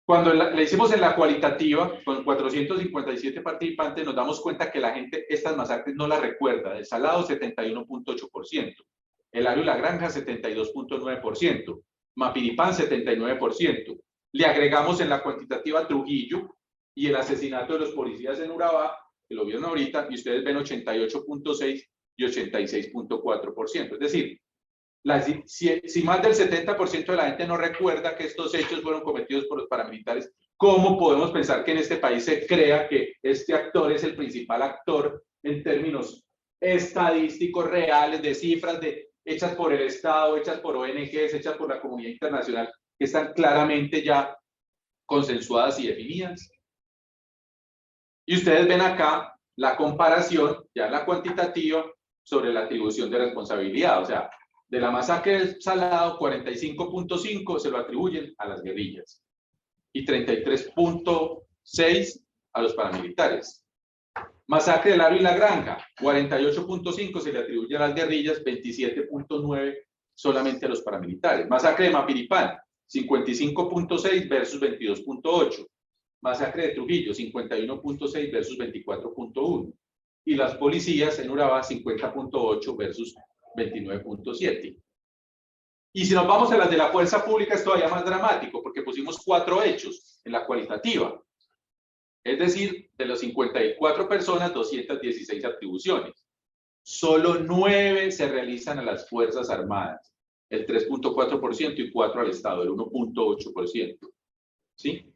Cuando le hicimos en la cualitativa, con 457 participantes, nos damos cuenta que la gente estas masacres no las recuerda. El Salado, 71.8%. El Aro y la Granja, 72.9%. Mapiripán, 79%. Le agregamos en la cuantitativa Trujillo y el asesinato de los policías en Urabá, que lo vieron ahorita, y ustedes ven 88.6% y y 86.4%. Es decir, si más del 70% de la gente no recuerda que estos hechos fueron cometidos por los paramilitares, ¿cómo podemos pensar que en este país se crea que este actor es el principal actor en términos estadísticos reales, de cifras hechas por el Estado, hechas por ONGs, hechas por la comunidad internacional, que están claramente ya consensuadas y definidas? Y ustedes ven acá la comparación, ya en la cuantitativa, sobre la atribución de responsabilidad. O sea, de la masacre del Salado, 45.5 se lo atribuyen a las guerrillas y 33.6 a los paramilitares. Masacre del Aro y la Granja, 48.5 se le atribuye a las guerrillas, 27.9 solamente a los paramilitares. Masacre de Mapiripán, 55.6 versus 22.8. Masacre de Trujillo, 51.6 versus 24.1. Y las policías en Urabá, 50.8 versus 29.7. Y si nos vamos a las de la fuerza pública, es todavía más dramático, porque pusimos 4 hechos en la cualitativa. Es decir, de las 54 personas, 216 atribuciones. Solo 9 se realizan a las Fuerzas Armadas, el 3.4%, y 4 al Estado, el 1.8%. ¿Sí?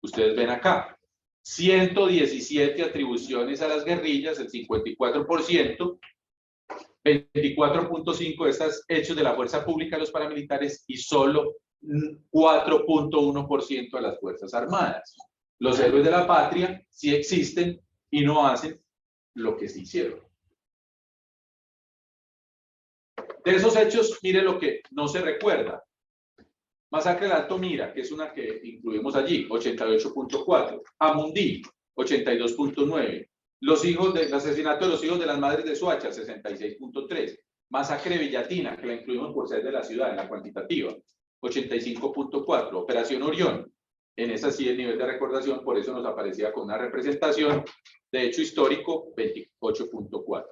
Ustedes ven acá, 117 atribuciones a las guerrillas, el 54%, 24.5 de estos hechos de la fuerza pública a los paramilitares y solo 4.1% a las Fuerzas Armadas. Los héroes de la patria sí existen y no hacen lo que se hicieron. De esos hechos, mire lo que no se recuerda. Masacre del Alto Mira, que es una que incluimos allí, 88.4. Amundí, 82.9. El asesinato de los hijos de las madres de Soacha, 66.3. Masacre de Villatina, que la incluimos por ser de la ciudad, en la cuantitativa, 85.4. Operación Orión, en esa sí el nivel de recordación, por eso nos aparecía con una representación de hecho histórico, 28.4.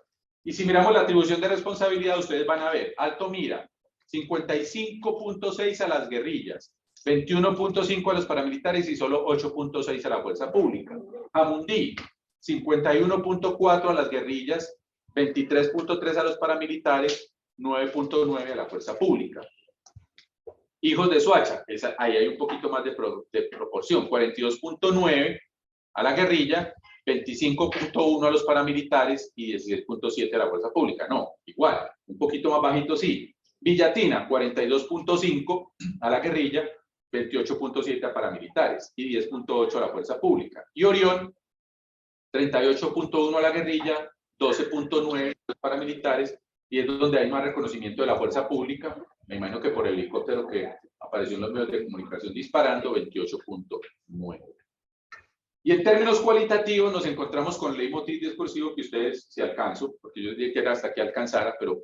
Y si miramos la atribución de responsabilidad, ustedes van a ver, Alto Mira, 55.6 a las guerrillas, 21.5 a los paramilitares y solo 8.6 a la fuerza pública. Amundí, 51.4 a las guerrillas, 23.3 a los paramilitares, 9.9 a la fuerza pública. Hijos de Soacha, ahí hay un poquito más de proporción, 42.9 a la guerrilla, 25.1 a los paramilitares y 16.7 a la fuerza pública. No, igual, un poquito más bajito sí. Villatina, 42.5 a la guerrilla, 28.7 a paramilitares y 10.8 a la fuerza pública. Y Orión, 38.1 a la guerrilla, 12.9 a los paramilitares, y es donde hay más reconocimiento de la fuerza pública, me imagino que por el helicóptero que apareció en los medios de comunicación disparando, 28.9. Y en términos cualitativos nos encontramos con el leitmotiv discursivo que ustedes, si alcanzo, porque yo diría que era hasta que alcanzara, pero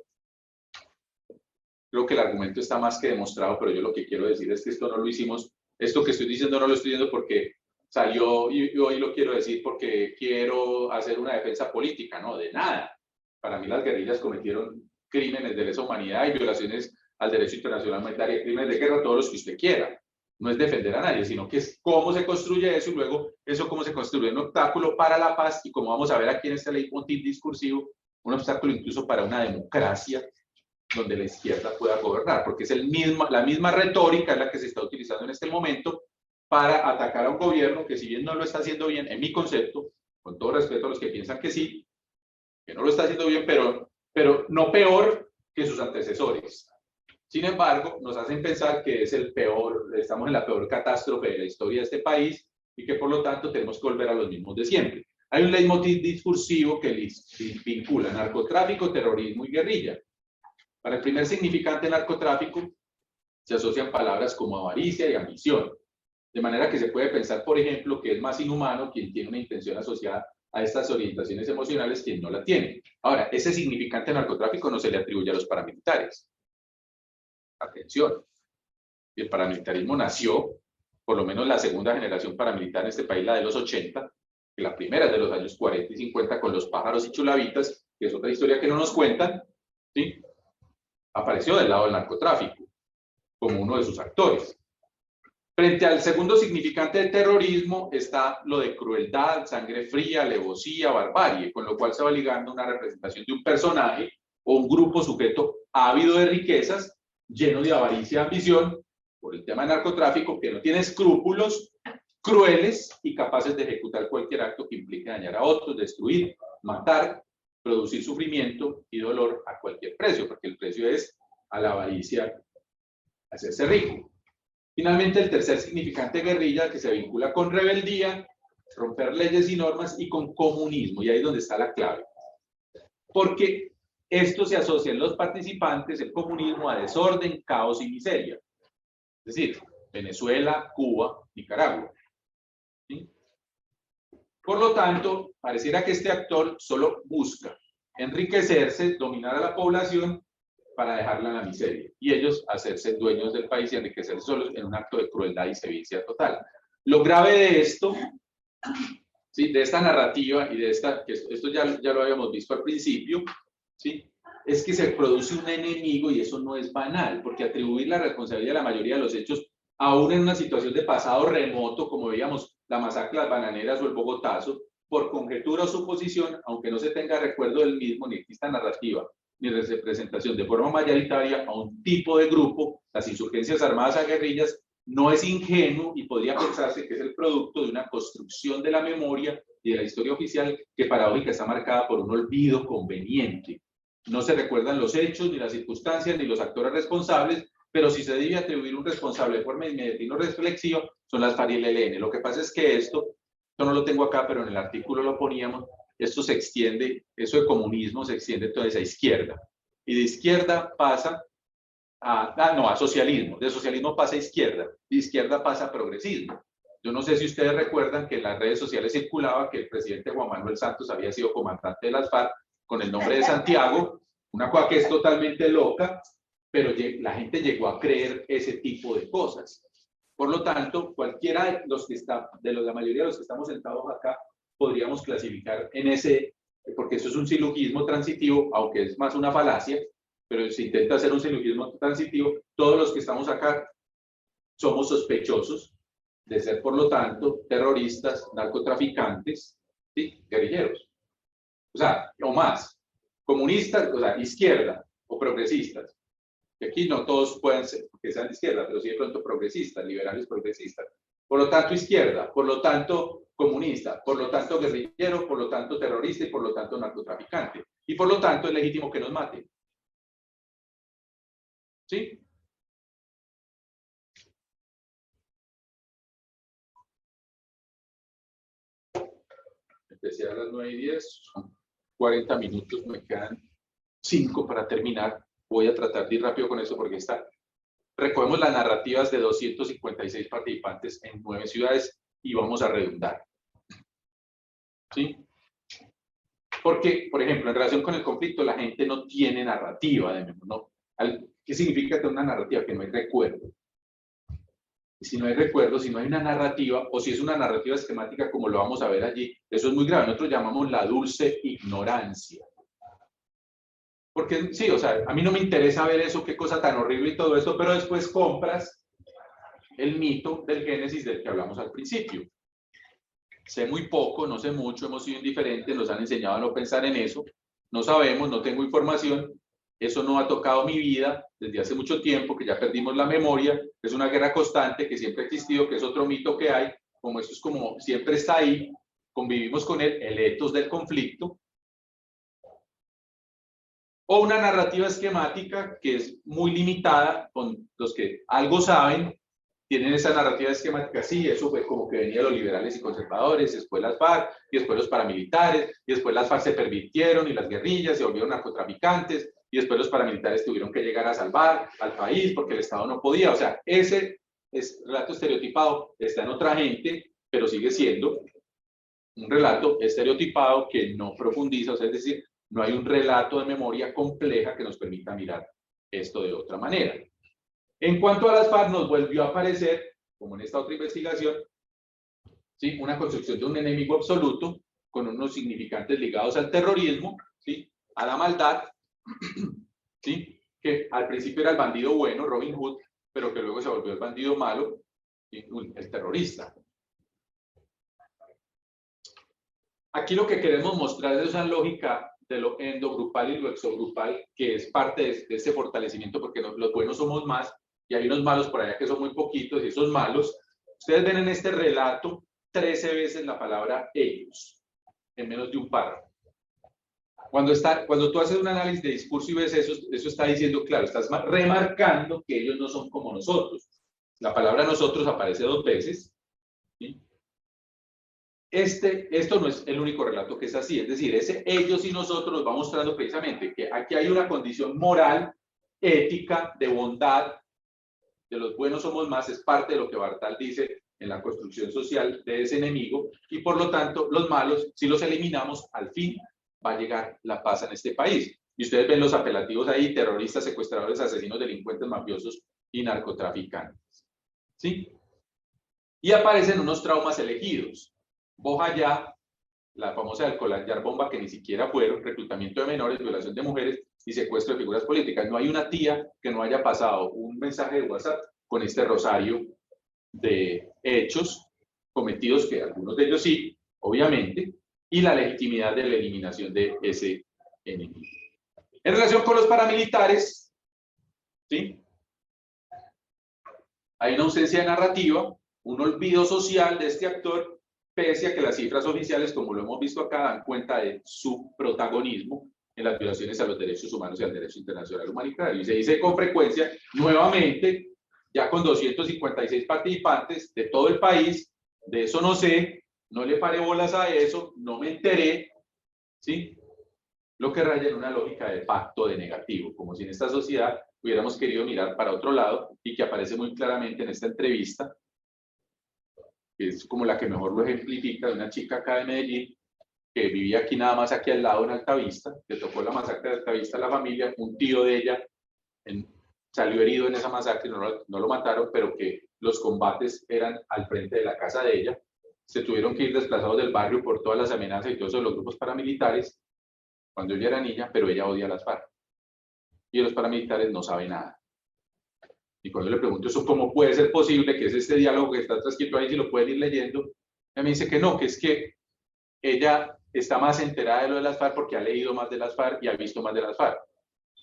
creo que el argumento está más que demostrado, pero yo lo que quiero decir es que esto no lo hicimos, esto que estoy diciendo no lo estoy diciendo porque salió y hoy lo quiero decir porque quiero hacer una defensa política, no, de nada. Para mí las guerrillas cometieron crímenes de lesa humanidad y violaciones al derecho internacional humanitario, crímenes de guerra, todos los que usted quiera. No es defender a nadie, sino que es cómo se construye eso y luego eso cómo se construye un obstáculo para la paz y como vamos a ver aquí en esta leitmotiv discursivo, un obstáculo incluso para una democracia donde la izquierda pueda gobernar, porque es la misma retórica es la que se está utilizando en este momento para atacar a un gobierno que si bien no lo está haciendo bien, en mi concepto, con todo respeto a los que piensan que sí, que no lo está haciendo bien, pero no peor que sus antecesores. Sin embargo, nos hacen pensar que es el peor, estamos en la peor catástrofe de la historia de este país y que por lo tanto tenemos que volver a los mismos de siempre. Hay un leitmotiv discursivo que vincula narcotráfico, terrorismo y guerrilla. Para el primer significante narcotráfico se asocian palabras como avaricia y ambición. De manera que se puede pensar, por ejemplo, que es más inhumano quien tiene una intención asociada a estas orientaciones emocionales quien no la tiene. Ahora, ese significante narcotráfico no se le atribuye a los paramilitares. Atención, el paramilitarismo nació, por lo menos la segunda generación paramilitar en este país, la de los 80, que la primera es de los años 40 y 50 con los pájaros y chulavitas, que es otra historia que no nos cuentan, ¿sí? Apareció del lado del narcotráfico, como uno de sus actores. Frente al segundo significante de terrorismo está lo de crueldad, sangre fría, alevosía, barbarie, con lo cual se va ligando una representación de un personaje o un grupo sujeto ávido de riquezas, lleno de avaricia y ambición, por el tema del narcotráfico, que no tiene escrúpulos, crueles y capaces de ejecutar cualquier acto que implique dañar a otros, destruir, matar, producir sufrimiento y dolor a cualquier precio, porque el precio es a la avaricia, hacerse rico. Finalmente, el tercer significante guerrilla, que se vincula con rebeldía, romper leyes y normas, y con comunismo, y ahí es donde está la clave. Porque esto se asocia en los participantes, el comunismo, a desorden, caos y miseria. Es decir, Venezuela, Cuba, Nicaragua. ¿Sí? Por lo tanto, pareciera que este actor solo busca enriquecerse, dominar a la población para dejarla en la miseria, y ellos hacerse dueños del país y enriquecerse solos en un acto de crueldad y sevicia total. Lo grave de esto, ¿sí?, de esta narrativa y de esta, que esto ya lo habíamos visto al principio, ¿sí?, es que se produce un enemigo, y eso no es banal, porque atribuir la responsabilidad de la mayoría de los hechos, aún en una situación de pasado remoto, como veíamos la masacre de las bananeras o el Bogotazo, por conjetura o suposición, aunque no se tenga recuerdo del mismo, ni exista narrativa, ni representación de forma mayoritaria a un tipo de grupo, las insurgencias armadas a guerrillas, no es ingenuo y podría pensarse que es el producto de una construcción de la memoria y de la historia oficial que paradójica está marcada por un olvido conveniente. No se recuerdan los hechos, ni las circunstancias, ni los actores responsables, pero si se debe atribuir un responsable de forma inmediata y no reflexiva, son las FARC y el ELN. Lo que pasa es que esto no lo tengo acá, pero en el artículo lo poníamos, esto se extiende, eso de comunismo se extiende entonces a izquierda, y de izquierda pasa a socialismo, de socialismo pasa a izquierda, de izquierda pasa a progresismo. Yo no sé si ustedes recuerdan que en las redes sociales circulaba que el presidente Juan Manuel Santos había sido comandante de las FARC con el nombre de Santiago, una cosa que es totalmente loca, pero la gente llegó a creer ese tipo de cosas. Por lo tanto, cualquiera de los que la mayoría de los que estamos sentados acá, podríamos clasificar en ese, porque eso es un silogismo transitivo, aunque es más una falacia, pero se intenta hacer un silogismo transitivo. Todos los que estamos acá somos sospechosos de ser, por lo tanto, terroristas, narcotraficantes, ¿sí?, guerrilleros. O sea, o más, comunistas, o sea, izquierda o progresistas. Y aquí no todos pueden ser que sean de izquierda, pero sí de pronto progresistas, liberales progresistas. Por lo tanto, izquierda, por lo tanto, comunista, por lo tanto, guerrillero, por lo tanto, terrorista y por lo tanto, narcotraficante. Y por lo tanto, es legítimo que nos maten. ¿Sí? Empecé a las 9:10, son 40 minutos, me quedan 5 para terminar. Voy a tratar de ir rápido con eso porque recogemos las narrativas de 256 participantes en 9 ciudades y vamos a redundar. ¿Sí? Porque, por ejemplo, en relación con el conflicto, la gente no tiene narrativa, ¿no? ¿Qué significa tener una narrativa? Que no hay recuerdo. Y si no hay recuerdo, si no hay una narrativa, o si es una narrativa esquemática, como lo vamos a ver allí, eso es muy grave. Nosotros llamamos la dulce ignorancia. Porque sí, o sea, a mí no me interesa ver eso, qué cosa tan horrible y todo esto, pero después compras el mito del Génesis del que hablamos al principio. Sé muy poco, no sé mucho, hemos sido indiferentes, nos han enseñado a no pensar en eso, no sabemos, no tengo información, eso no ha tocado mi vida desde hace mucho tiempo, que ya perdimos la memoria, es una guerra constante que siempre ha existido, que es otro mito que hay, como esto es como siempre está ahí, convivimos con él, el etos del conflicto, o una narrativa esquemática que es muy limitada, con los que algo saben, tienen esa narrativa esquemática, sí, eso fue como que venían los liberales y conservadores, después las FARC, y después los paramilitares, y después las FARC se pervirtieron y las guerrillas se volvieron narcotraficantes, y después los paramilitares tuvieron que llegar a salvar al país porque el Estado no podía. O sea, ese relato estereotipado está en otra gente, pero sigue siendo un relato estereotipado que no profundiza, o sea, es decir, no hay un relato de memoria compleja que nos permita mirar esto de otra manera. En cuanto a las FARC, nos volvió a aparecer, como en esta otra investigación, ¿sí?, una construcción de un enemigo absoluto con unos significantes ligados al terrorismo, ¿sí?, a la maldad, ¿sí?, que al principio era el bandido bueno, Robin Hood, pero que luego se volvió el bandido malo, el terrorista. Aquí lo que queremos mostrar es una lógica de lo endogrupal y lo exogrupal, que es parte de ese fortalecimiento, porque los buenos somos más, y hay unos malos por allá que son muy poquitos, y esos malos, ustedes ven en este relato 13 veces la palabra ellos, en menos de un párrafo. Cuando tú haces un análisis de discurso y ves eso, eso está diciendo, claro, estás remarcando que ellos no son como nosotros. La palabra nosotros aparece 2 veces, ¿sí? Esto no es el único relato que es así, es decir, ese ellos y nosotros nos va mostrando precisamente que aquí hay una condición moral, ética, de bondad, de los buenos somos más, es parte de lo que Bartal dice en la construcción social de ese enemigo, y por lo tanto los malos, si los eliminamos, al fin va a llegar la paz en este país. Y ustedes ven los apelativos ahí, terroristas, secuestradores, asesinos, delincuentes, mafiosos y narcotraficantes, ¿sí? Y aparecen unos traumas elegidos. Bojayá, la famosa alcoholar bomba, que ni siquiera fueron, reclutamiento de menores, violación de mujeres y secuestro de figuras políticas. No hay una tía que no haya pasado un mensaje de WhatsApp con este rosario de hechos cometidos, que algunos de ellos sí, obviamente, y la legitimidad de la eliminación de ese enemigo. En relación con los paramilitares, ¿sí? Hay una ausencia de narrativa, un olvido social de este actor, pese a que las cifras oficiales, como lo hemos visto acá, dan cuenta de su protagonismo en las violaciones a los derechos humanos y al derecho internacional humanitario. Y se dice con frecuencia, nuevamente, ya con 256 participantes de todo el país, de eso no sé, no le paré bolas a eso, no me enteré, ¿sí? Lo que raya en una lógica de pacto de negativo, como si en esta sociedad hubiéramos querido mirar para otro lado, y que aparece muy claramente en esta entrevista, que es como la que mejor lo ejemplifica, de una chica acá de Medellín, que vivía aquí nada más aquí al lado en Altavista, le tocó la masacre de Altavista a la familia, un tío de ella salió herido en esa masacre, no lo mataron, pero que los combates eran al frente de la casa de ella, se tuvieron que ir desplazados del barrio por todas las amenazas y todos los grupos paramilitares, cuando ella era niña, pero ella odia a las FARC. Y los paramilitares no saben nada. Y cuando le pregunto eso, ¿cómo puede ser posible que es este diálogo que está transcrito ahí, si lo pueden ir leyendo? Ella me dice que no, que es que ella está más enterada de lo de las FARC porque ha leído más de las FARC y ha visto más de las FARC.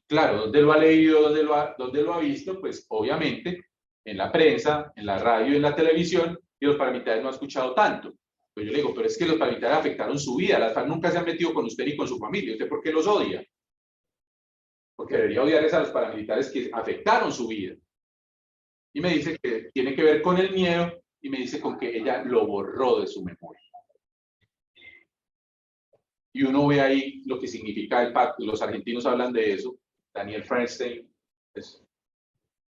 Claro, ¿dónde lo ha leído, dónde lo ha visto? Pues obviamente en la prensa, en la radio, en la televisión, y los paramilitares no han escuchado tanto. Pues yo le digo, pero es que los paramilitares afectaron su vida, las FARC nunca se han metido con usted ni con su familia, ¿usted por qué los odia? Porque debería odiar a los paramilitares que afectaron su vida. Y me dice que tiene que ver con el miedo, y me dice con que ella lo borró de su memoria. Y uno ve ahí lo que significa el pacto, los argentinos hablan de eso, Daniel Feinstein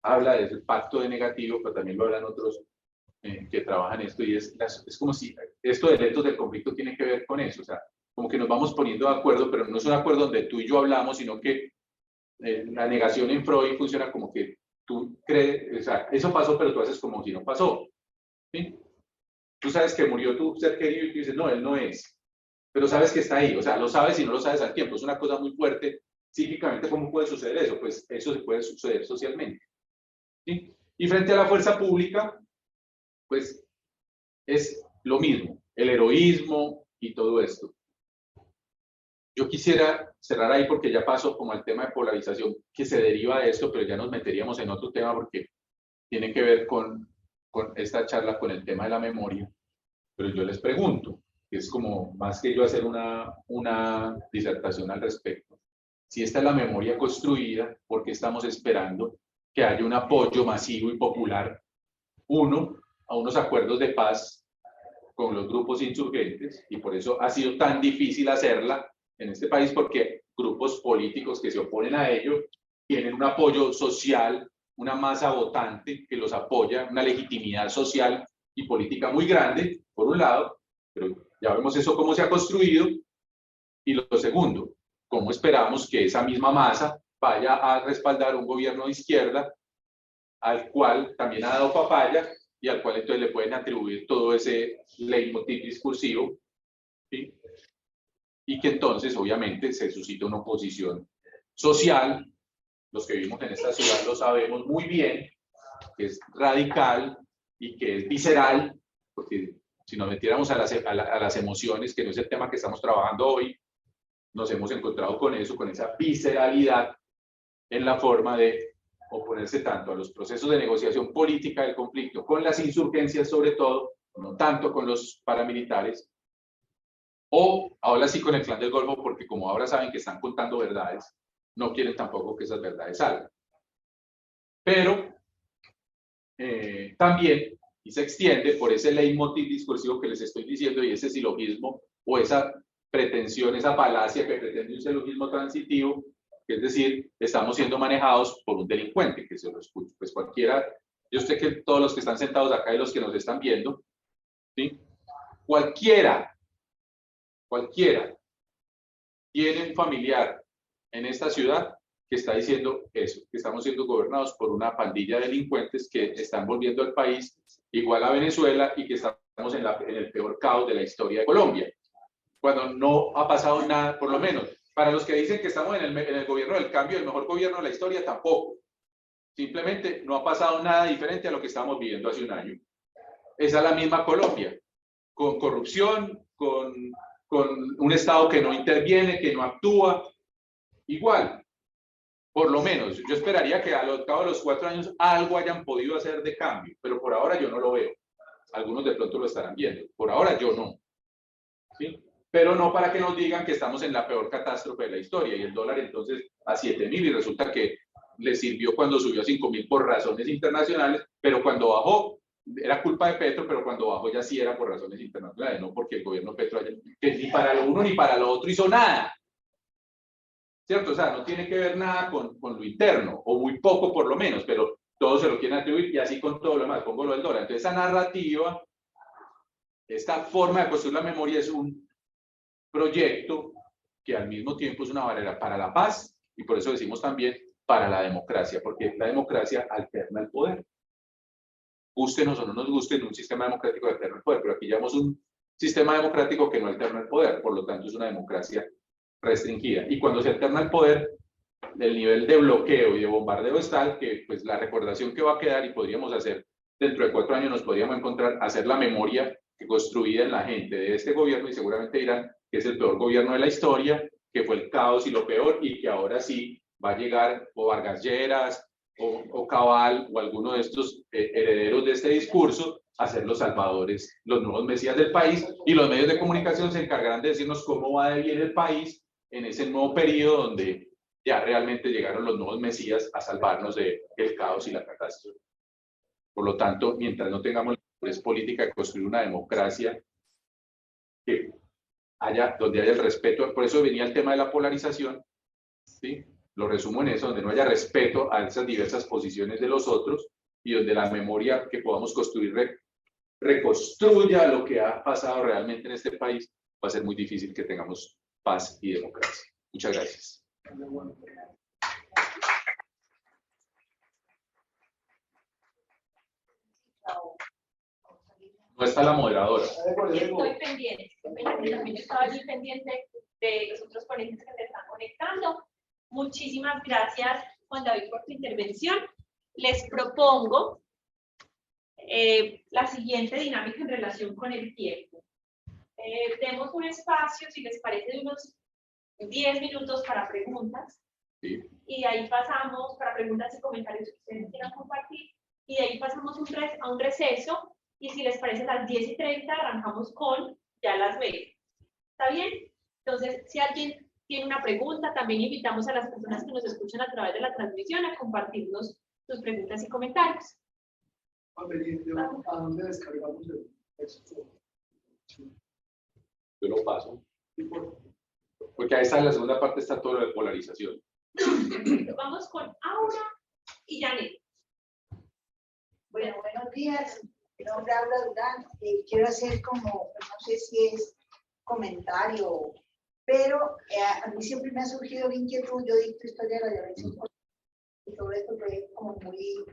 habla del pacto de negativo, pero también lo hablan otros que trabajan esto, y es como si esto de eventos del conflicto tiene que ver con eso, o sea, como que nos vamos poniendo de acuerdo, pero no es un acuerdo donde tú y yo hablamos, sino que la negación en Freud funciona como que tú crees, o sea, eso pasó, pero tú haces como si no pasó, ¿sí? Tú sabes que murió tu ser querido y tú dices, no, él no es, pero sabes que está ahí, o sea, lo sabes y no lo sabes al tiempo, es una cosa muy fuerte. Psíquicamente, ¿cómo puede suceder eso? Pues eso se puede suceder socialmente, ¿sí? Y frente a la fuerza pública, pues es lo mismo, el heroísmo y todo esto. Yo quisiera cerrar ahí porque ya paso como al tema de polarización que se deriva de esto, pero ya nos meteríamos en otro tema porque tiene que ver con esta charla, con el tema de la memoria. Pero yo les pregunto, que es como más que yo hacer una disertación al respecto, si esta es la memoria construida, ¿por qué estamos esperando que haya un apoyo masivo y popular, uno, a unos acuerdos de paz con los grupos insurgentes? Y por eso ha sido tan difícil hacerla en este país, porque grupos políticos que se oponen a ello tienen un apoyo social, una masa votante que los apoya, una legitimidad social y política muy grande, por un lado, pero ya vemos eso cómo se ha construido. Y lo segundo, ¿cómo esperamos que esa misma masa vaya a respaldar un gobierno de izquierda al cual también ha dado papaya y al cual entonces le pueden atribuir todo ese leitmotiv discursivo, ¿sí? Y que entonces obviamente se suscita una oposición social? Los que vivimos en esta ciudad lo sabemos muy bien, que es radical, y que es visceral, porque si nos metiéramos a las emociones, que no es el tema que estamos trabajando hoy, nos hemos encontrado con eso, con esa visceralidad en la forma de oponerse tanto a los procesos de negociación política del conflicto, con las insurgencias sobre todo, no tanto con los paramilitares, o ahora sí con el Clan del Golfo, porque como ahora saben que están contando verdades, no quieren tampoco que esas verdades salgan. Pero también, y se extiende por ese leitmotiv discursivo que les estoy diciendo, y ese silogismo, o esa pretensión, esa falacia que pretende un silogismo transitivo, que es decir, estamos siendo manejados por un delincuente, que se lo escucho, pues cualquiera, yo sé que todos los que están sentados acá y los que nos están viendo, ¿sí? Cualquiera tiene un familiar en esta ciudad que está diciendo eso, que estamos siendo gobernados por una pandilla de delincuentes que están volviendo al país igual a Venezuela y que estamos en el peor caos de la historia de Colombia, cuando no ha pasado nada, por lo menos. Para los que dicen que estamos en el gobierno del cambio, el mejor gobierno de la historia, tampoco. Simplemente no ha pasado nada diferente a lo que estábamos viviendo hace un año. Esa es la misma Colombia, con corrupción, con un Estado que no interviene, que no actúa, igual. Por lo menos, yo esperaría que al cabo de los 4 años algo hayan podido hacer de cambio, pero por ahora yo no lo veo. Algunos de pronto lo estarán viendo, por ahora yo no. ¿Sí? Pero no para que nos digan que estamos en la peor catástrofe de la historia, y el dólar entonces a 7.000, y resulta que le sirvió cuando subió a 5.000 por razones internacionales, pero cuando bajó, era culpa de Petro, pero cuando bajó ya sí era por razones internacionales, no porque el gobierno Petro que ni para lo uno ni para lo otro hizo nada. ¿Cierto? O sea, no tiene que ver nada con lo interno, o muy poco por lo menos, pero todo se lo quieren atribuir, y así con todo lo demás, pongo lo del dólar. Entonces esa narrativa, esta forma de construir la memoria es un proyecto que al mismo tiempo es una barrera para la paz, y por eso decimos también para la democracia, porque la democracia alterna el poder. Gústenos o no nos guste, en un sistema democrático alterna el poder, pero aquí llevamos un sistema democrático que no alterna el poder, por lo tanto es una democracia restringida. Y cuando se alterna el poder, el nivel de bloqueo y de bombardeo es tal que pues la recordación que va a quedar, y podríamos hacer, dentro de 4 años nos podríamos encontrar, hacer la memoria que construida en la gente de este gobierno, y seguramente dirán que es el peor gobierno de la historia, que fue el caos y lo peor, y que ahora sí va a llegar o Vargas Lleras o Cabal o alguno de estos herederos de este discurso a ser los salvadores, los nuevos mesías del país, y los medios de comunicación se encargarán de decirnos cómo va de bien el país en ese nuevo periodo donde ya realmente llegaron los nuevos mesías a salvarnos del caos y la catástrofe. Por lo tanto, mientras no tengamos la madurez política de construir una democracia que donde haya el respeto, por eso venía el tema de la polarización, ¿sí? Lo resumo en eso, donde no haya respeto a esas diversas posiciones de los otros, y donde la memoria que podamos construir reconstruya lo que ha pasado realmente en este país, va a ser muy difícil que tengamos paz y democracia. Muchas gracias. No está la moderadora. Estoy pendiente. También estaba allí pendiente de los otros ponentes que se están conectando. Muchísimas gracias, Juan David, por tu intervención. Les propongo la siguiente dinámica en relación con el tiempo. Demos un espacio, si les parece, de unos 10 minutos para preguntas. Sí. Y de ahí pasamos para preguntas y comentarios que ustedes quieran compartir. Y de ahí pasamos a un receso. Y si les parece, a las 10:30 arrancamos con ya las 20. ¿Está bien? Entonces, si alguien tiene una pregunta, también invitamos a las personas que nos escuchan a través de la transmisión a compartirnos sus preguntas y comentarios. ¿A dónde descargamos el texto? Yo lo paso. Porque ahí está, en la segunda parte está todo lo de polarización. Vamos con Aura y Janet. Bueno, buenos días. Mi nombre es Aura Durán. Quiero hacer como, no sé si es comentario, pero a mí siempre me ha surgido la inquietud. Yo dicto historia de la violencia y todo esto fue como muy...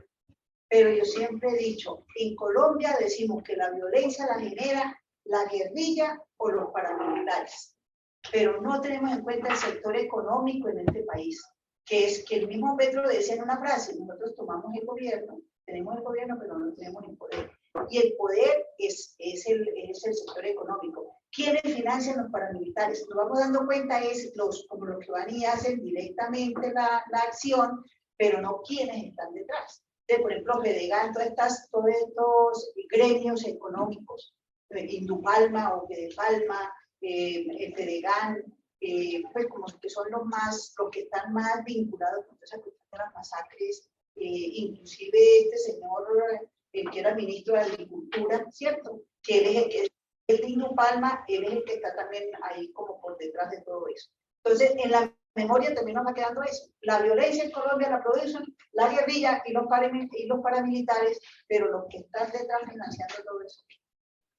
Pero yo siempre he dicho, en Colombia decimos que la violencia la genera la guerrilla o los paramilitares, pero no tenemos en cuenta el sector económico en este país, que es que el mismo Petro decía en una frase: nosotros tomamos el gobierno, tenemos el gobierno, pero no tenemos el poder. Y el poder es el sector económico. ¿Quiénes financian los paramilitares? Nos vamos dando cuenta es como los que van y hacen directamente la acción, pero no quienes están detrás. Entonces, por ejemplo, Fedegan, todos estos gremios económicos, Indupalma o Fedepalma, Fedegan, pues como que son los que están más vinculados con esa cuestión de las masacres, inclusive este señor, el que era ministro de Agricultura, ¿cierto? Que él es el que es de Indupalma, él es el que está también ahí como por detrás de todo eso. Entonces, en la memoria también nos va quedando eso. La violencia en Colombia la producen la guerrilla y los paramilitares, pero los que están detrás financiando todo eso.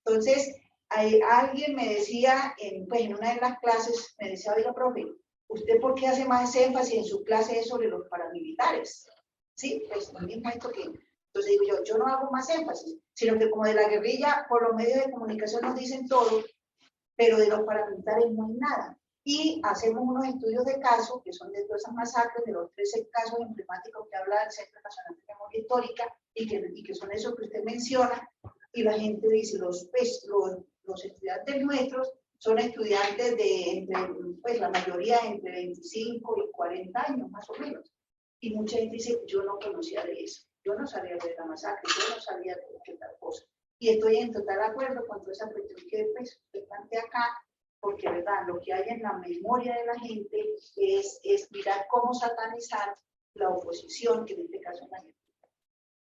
Entonces, alguien me decía, pues en una de las clases, me decía, oiga, profe, ¿usted por qué hace más énfasis en su clase sobre los paramilitares? Sí, pues lo mismo esto que... Entonces digo yo no hago más énfasis, sino que como de la guerrilla, por los medios de comunicación nos dicen todo, pero de los paramilitares no hay nada. Y hacemos unos estudios de caso, que son de todas esas masacres, de los 13 casos emblemáticos que habla el Centro Nacional de Memoria Histórica, y que son esos que usted menciona, y la gente dice, los estudiantes nuestros son estudiantes de, pues la mayoría entre 25 y 40 años, más o menos. Y mucha gente dice, yo no conocía de eso, yo no sabía de la masacre, yo no sabía de qué tal cosa. Y estoy en total acuerdo con toda esa cuestión que pues, plantea acá, porque verdad, lo que hay en la memoria de la gente es mirar cómo satanizar la oposición, que en este caso es la gente.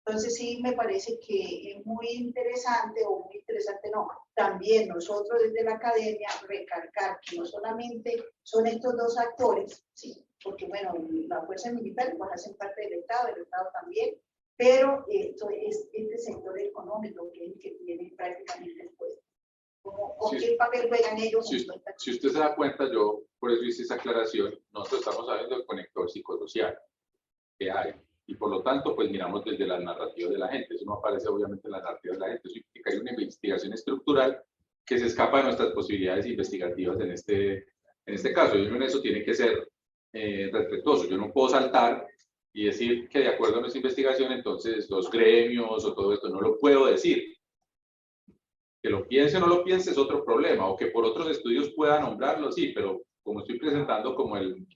Entonces sí me parece que es muy interesante, o muy interesante no, también nosotros desde la academia recalcar que no solamente son estos dos actores, sí, porque bueno, la fuerza militar pues hacen parte del Estado también, pero esto es este sector económico que es el que tiene prácticamente el poder. ¿O sí, qué papel juegan ellos? Si usted se da cuenta, yo por eso hice esa aclaración, nosotros estamos hablando del conector psicosocial que hay. Y por lo tanto, pues miramos desde la narrativa de la gente. Eso no aparece obviamente en la narrativa de la gente. Eso implica que hay una investigación estructural que se escapa de nuestras posibilidades investigativas en este caso. Y uno en eso tiene que ser respetuoso. Yo no puedo saltar y decir que de acuerdo a nuestra investigación, entonces los gremios o todo esto no lo puedo decir. Que lo piense o no lo piense es otro problema. O que por otros estudios pueda nombrarlo, sí, pero como estoy presentando como el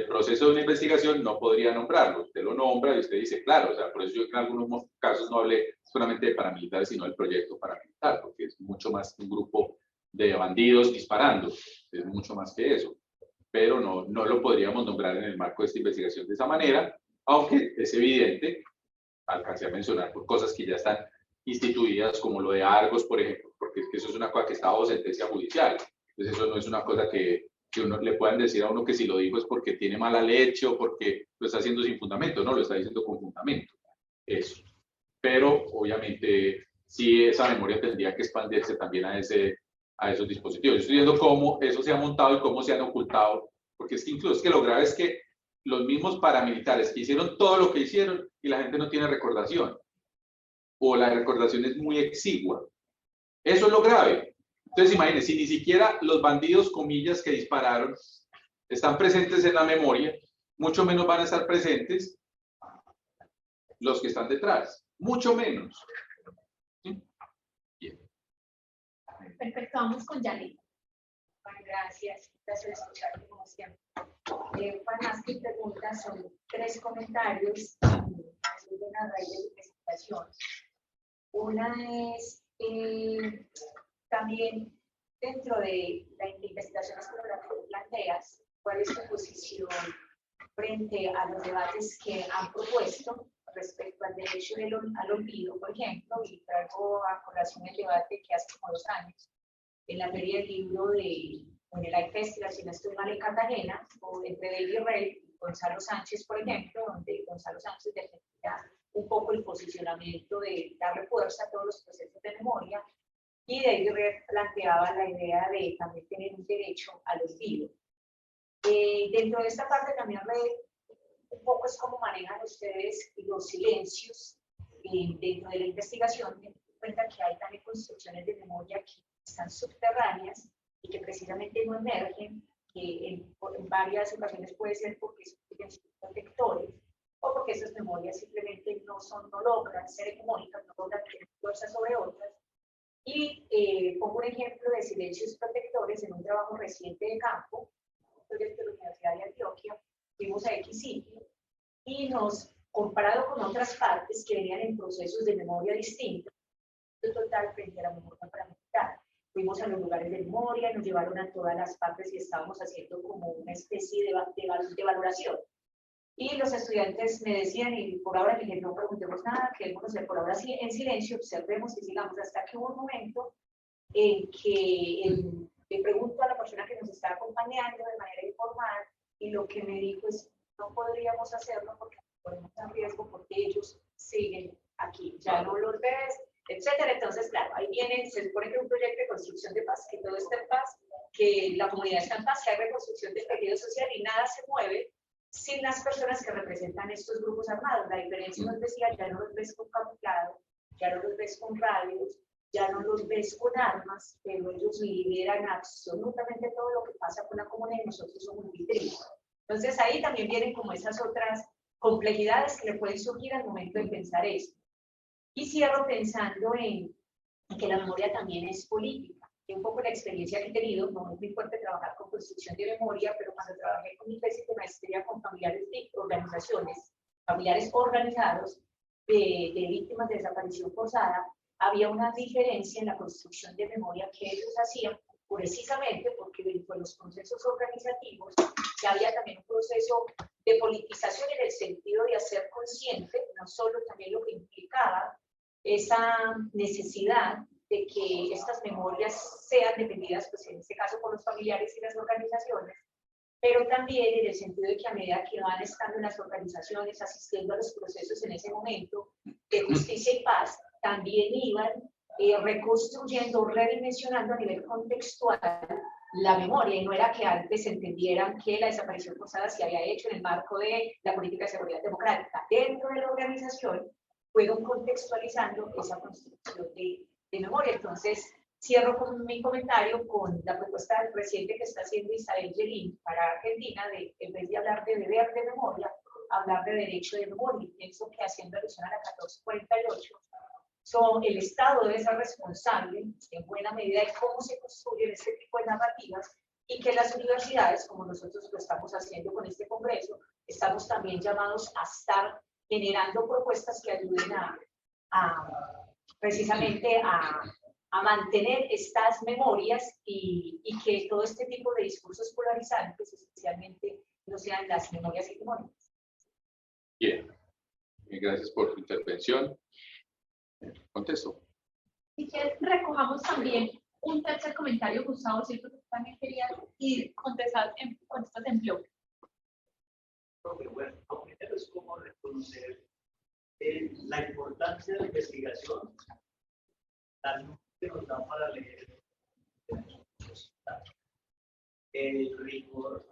proceso de una investigación, no podría nombrarlo. Usted lo nombra y usted dice, claro, o sea, por eso yo en algunos casos no hablé solamente de paramilitares, sino del proyecto paramilitar, porque es mucho más un grupo de bandidos disparando, es mucho más que eso. Pero no lo podríamos nombrar en el marco de esta investigación de esa manera, aunque es evidente, alcancé a mencionar por cosas que ya están instituidas, como lo de Argos, por ejemplo, porque es que eso es una cosa que está bajo sentencia judicial. Entonces eso no es una cosa que uno le puedan decir a uno que si lo dijo es porque tiene mala leche o porque lo está haciendo sin fundamento, no, lo está diciendo con fundamento. Eso. Pero obviamente sí esa memoria tendría que expandirse también a esos dispositivos. Yo estoy viendo cómo eso se ha montado y cómo se han ocultado, porque es que incluso es que lo grave es que los mismos paramilitares que hicieron todo lo que hicieron y la gente no tiene recordación, o la recordación es muy exigua. Eso es lo grave. Entonces imagínense, si ni siquiera los bandidos, comillas, que dispararon están presentes en la memoria, mucho menos van a estar presentes los que están detrás, mucho menos. ¿Sí? Bien. Perfecto, vamos con Janet. Bueno, gracias por escucharme como siempre. Para más que preguntas, son 3 comentarios sobre una raíz de presentación. Una es también dentro de la investigación que planteas, ¿cuál es tu posición frente a los debates que han propuesto respecto al derecho al olvido, por ejemplo? Y traigo a colación el debate que hace como 2 años en la Feria del Libro en el iFestival, si no estoy mal, en Cartagena, o entre David Rey y Gonzalo Sánchez, por ejemplo, donde Gonzalo Sánchez defendía un poco el posicionamiento de darle fuerza a todos los procesos de memoria, y David Rey planteaba la idea de también tener un derecho al olvido. Dentro de esta parte también un poco es cómo manejan ustedes los silencios dentro de la investigación, teniendo en cuenta que hay también construcciones de memoria que están subterráneas y que precisamente no emergen, que en varias ocasiones puede ser porque son protectores o porque esas memorias simplemente no logran ser hegemónicas, no logran tener cosas sobre otras. Y pongo un ejemplo de silencios protectores en un trabajo reciente de campo, proyecto de la Universidad de Antioquia. Fuimos a X sitio y nos, comparado con otras partes que venían en procesos de memoria distintos, total frente a la memoria paramilitar. Fuimos a los lugares de memoria, nos llevaron a todas las partes y estábamos haciendo como una especie de valoración. Y los estudiantes me decían, y por ahora dije, no preguntemos nada, quedémonos por ahora en silencio, observemos y sigamos, hasta que hubo un momento en que le pregunto a la persona que nos está acompañando de manera informal, y lo que me dijo es, no podríamos hacerlo porque ponemos en riesgo porque ellos siguen aquí, ya no los ves, etcétera. Entonces, claro, ahí viene, se supone que es un proyecto de construcción de paz, que todo está en paz, que la comunidad está en paz, que hay reconstrucción del tejido social y nada se mueve sin las personas que representan estos grupos armados. La diferencia, nos decía, ya no los ves con camuflado, ya no los ves con radios, ya no los ves con armas, pero ellos lideran absolutamente todo lo que pasa con la comunidad y nosotros somos vitrinas. Entonces ahí también vienen como esas otras complejidades que le pueden surgir al momento de pensar eso. Y cierro pensando en que la memoria también es política. Y un poco la experiencia que he tenido, no es muy fuerte trabajar con construcción de memoria, pero cuando trabajé con mi tesis de maestría con familiares de organizaciones, familiares organizados de víctimas de desaparición forzada, había una diferencia en la construcción de memoria que ellos hacían, precisamente porque dentro de los procesos organizativos ya había también un proceso de politización en el sentido de hacer consciente, no solo también lo que implicaba esa necesidad de que estas memorias sean defendidas, pues en este caso por los familiares y las organizaciones, pero también en el sentido de que a medida que van estando en las organizaciones, asistiendo a los procesos en ese momento de justicia y paz, también iban reconstruyendo, redimensionando a nivel contextual la memoria, y no era que antes entendieran que la desaparición forzada se había hecho en el marco de la política de seguridad democrática. Dentro de la organización fueron contextualizando esa construcción de memoria. Entonces, cierro con mi comentario con la propuesta reciente que está haciendo Isabel Yelin para Argentina, de en vez de hablar de deber de memoria, hablar de derecho de memoria. Y pienso que haciendo alusión a la 1448, el Estado debe ser responsable en buena medida de cómo se construyen este tipo de narrativas, y que las universidades, como nosotros lo estamos haciendo con este congreso, estamos también llamados a estar generando propuestas que ayuden precisamente a mantener estas memorias y que todo este tipo de discursos polarizantes, especialmente, no sean las memorias hegemónicas. Bien, gracias por tu intervención. Contesto. Si quieres, recojamos también un tercer comentario, Gustavo, cierto que tú también querías ir contestas en bloque. Bueno, lo primero es cómo reconocer la importancia de la investigación, la luz que nos da para leer el rigor,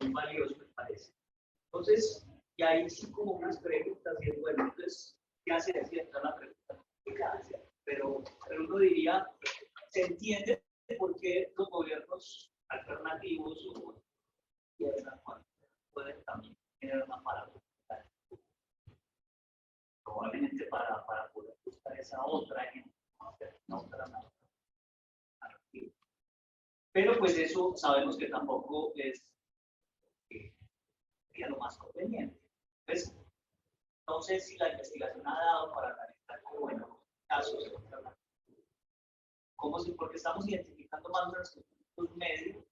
muy valioso me parece. Entonces, y ahí sí como unas preguntas, y bueno, entonces, ¿qué hace decir entonces la pregunta? ¿Qué hace? Pero uno diría, ¿se entiende por qué los gobiernos alternativos o pueden también tener una paradoja? Probablemente para poder buscar esa otra narrativa. Pero pues eso sabemos que tampoco es sería lo más conveniente. Pues, no sé si la investigación ha dado para analizar bueno, casos alternativos. Porque estamos identificando más los medios,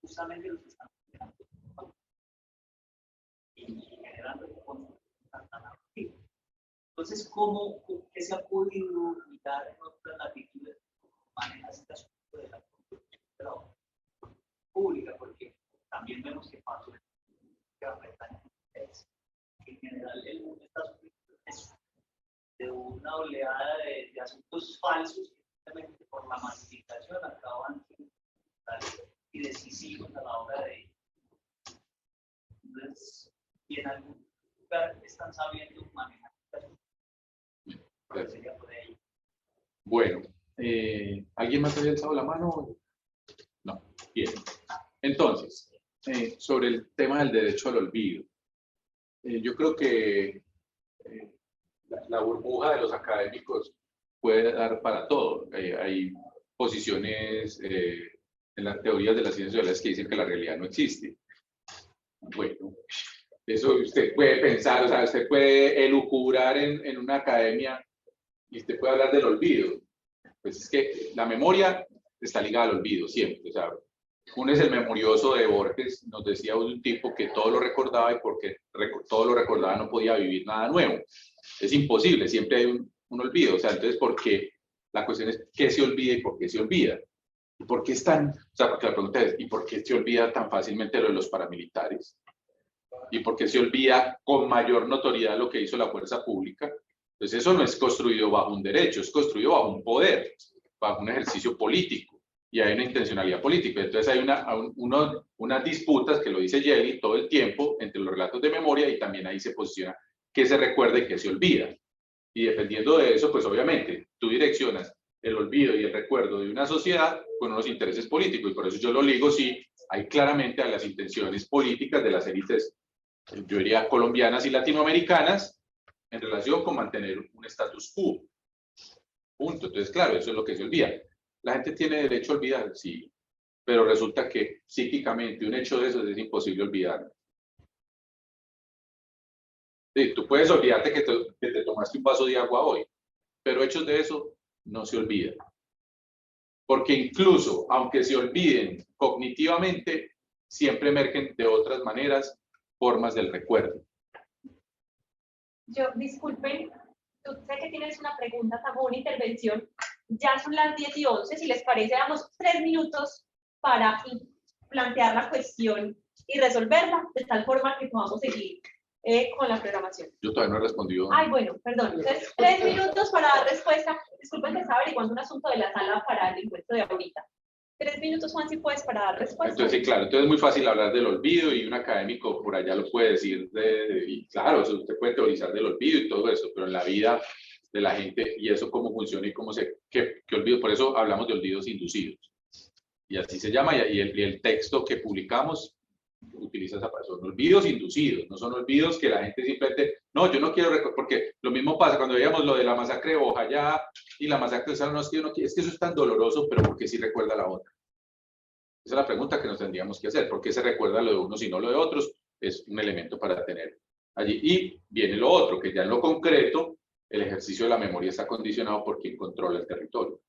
justamente los que están generando y generando tanta narrativa. Entonces, ¿qué se ha podido mirar en otras latitudes? Manejas este asunto de la construcción de la obra pública, porque también vemos que pasó en Gran Bretaña. En general, el mundo está sufriendo de una oleada de asuntos falsos que simplemente por la masificación acaban siendo y decisivos a la hora de. Entonces, y en algún lugar están sabiendo manejar sería por ahí. Bueno, ¿alguien más había alzado la mano? No, bien. Entonces, sobre el tema del derecho al olvido. Yo creo que la burbuja de los académicos puede dar para todo. Hay posiciones en las teorías de las ciencias sociales que dicen que la realidad no existe. Bueno, eso usted puede pensar, o sea, usted puede elucubrar en una academia y usted puede hablar del olvido. Pues es que la memoria está ligada al olvido siempre. O sea, uno es el memorioso de Borges, nos decía un tipo que todo lo recordaba y porque todo lo recordaba no podía vivir nada nuevo. Es imposible, siempre hay un olvido. O sea, entonces, ¿por qué? La cuestión es qué se olvida y por qué se olvida. ¿Y por qué están? O sea, porque la pregunta es, ¿y por qué se olvida tan fácilmente lo de los paramilitares? ¿Y por qué se olvida con mayor notoriedad lo que hizo la fuerza pública? Entonces, eso no es construido bajo un derecho, es construido bajo un poder, bajo un ejercicio político. Y hay una intencionalidad política. Entonces hay unas disputas, que lo dice Yeli todo el tiempo, entre los relatos de memoria, y también ahí se posiciona qué se recuerda y qué se olvida. Y dependiendo de eso, pues obviamente tú direccionas el olvido y el recuerdo de una sociedad con unos intereses políticos, y por eso yo lo ligo, sí, hay claramente a las intenciones políticas de las élites, yo diría colombianas y latinoamericanas, en relación con mantener un status quo. Punto. Entonces, claro, eso es lo que se olvida. ¿La gente tiene derecho a olvidar? Sí, pero resulta que psíquicamente un hecho de eso es imposible olvidar. Sí, tú puedes olvidarte que te tomaste un vaso de agua hoy, pero hechos de eso no se olvidan. Porque incluso, aunque se olviden cognitivamente, siempre emergen de otras maneras formas del recuerdo. Yo, disculpen, tú sé que tienes una pregunta, Samu, una intervención. Ya son las 10:11, si les parece, damos 3 minutos para plantear la cuestión y resolverla, de tal forma que podamos seguir con la programación. Yo todavía no he respondido. Ay, bueno, perdón. Entonces, 3 minutos para dar respuesta. Disculpen que estaba averiguando un asunto de la sala para el encuentro de ahorita. 3 minutos, Juan, si puedes, para dar respuesta. Entonces, sí, claro, entonces es muy fácil hablar del olvido y un académico por allá lo puede decir, y claro, usted puede teorizar del olvido y todo eso, pero en la vida de la gente, y eso cómo funciona y cómo qué olvido, por eso hablamos de olvidos inducidos. Y así se llama, y el texto que publicamos utiliza esa palabra, son olvidos inducidos, no son olvidos que la gente simplemente, no, yo no quiero recordar, porque lo mismo pasa cuando veíamos lo de la masacre de Bojayá y la masacre de Salón, no, es que eso es tan doloroso, pero porque sí recuerda la otra. Esa es la pregunta que nos tendríamos que hacer, ¿por qué se recuerda lo de unos y no lo de otros? Es un elemento para tener allí. Y viene lo otro, que ya en lo concreto, el ejercicio de la memoria está condicionado por quien controla el territorio,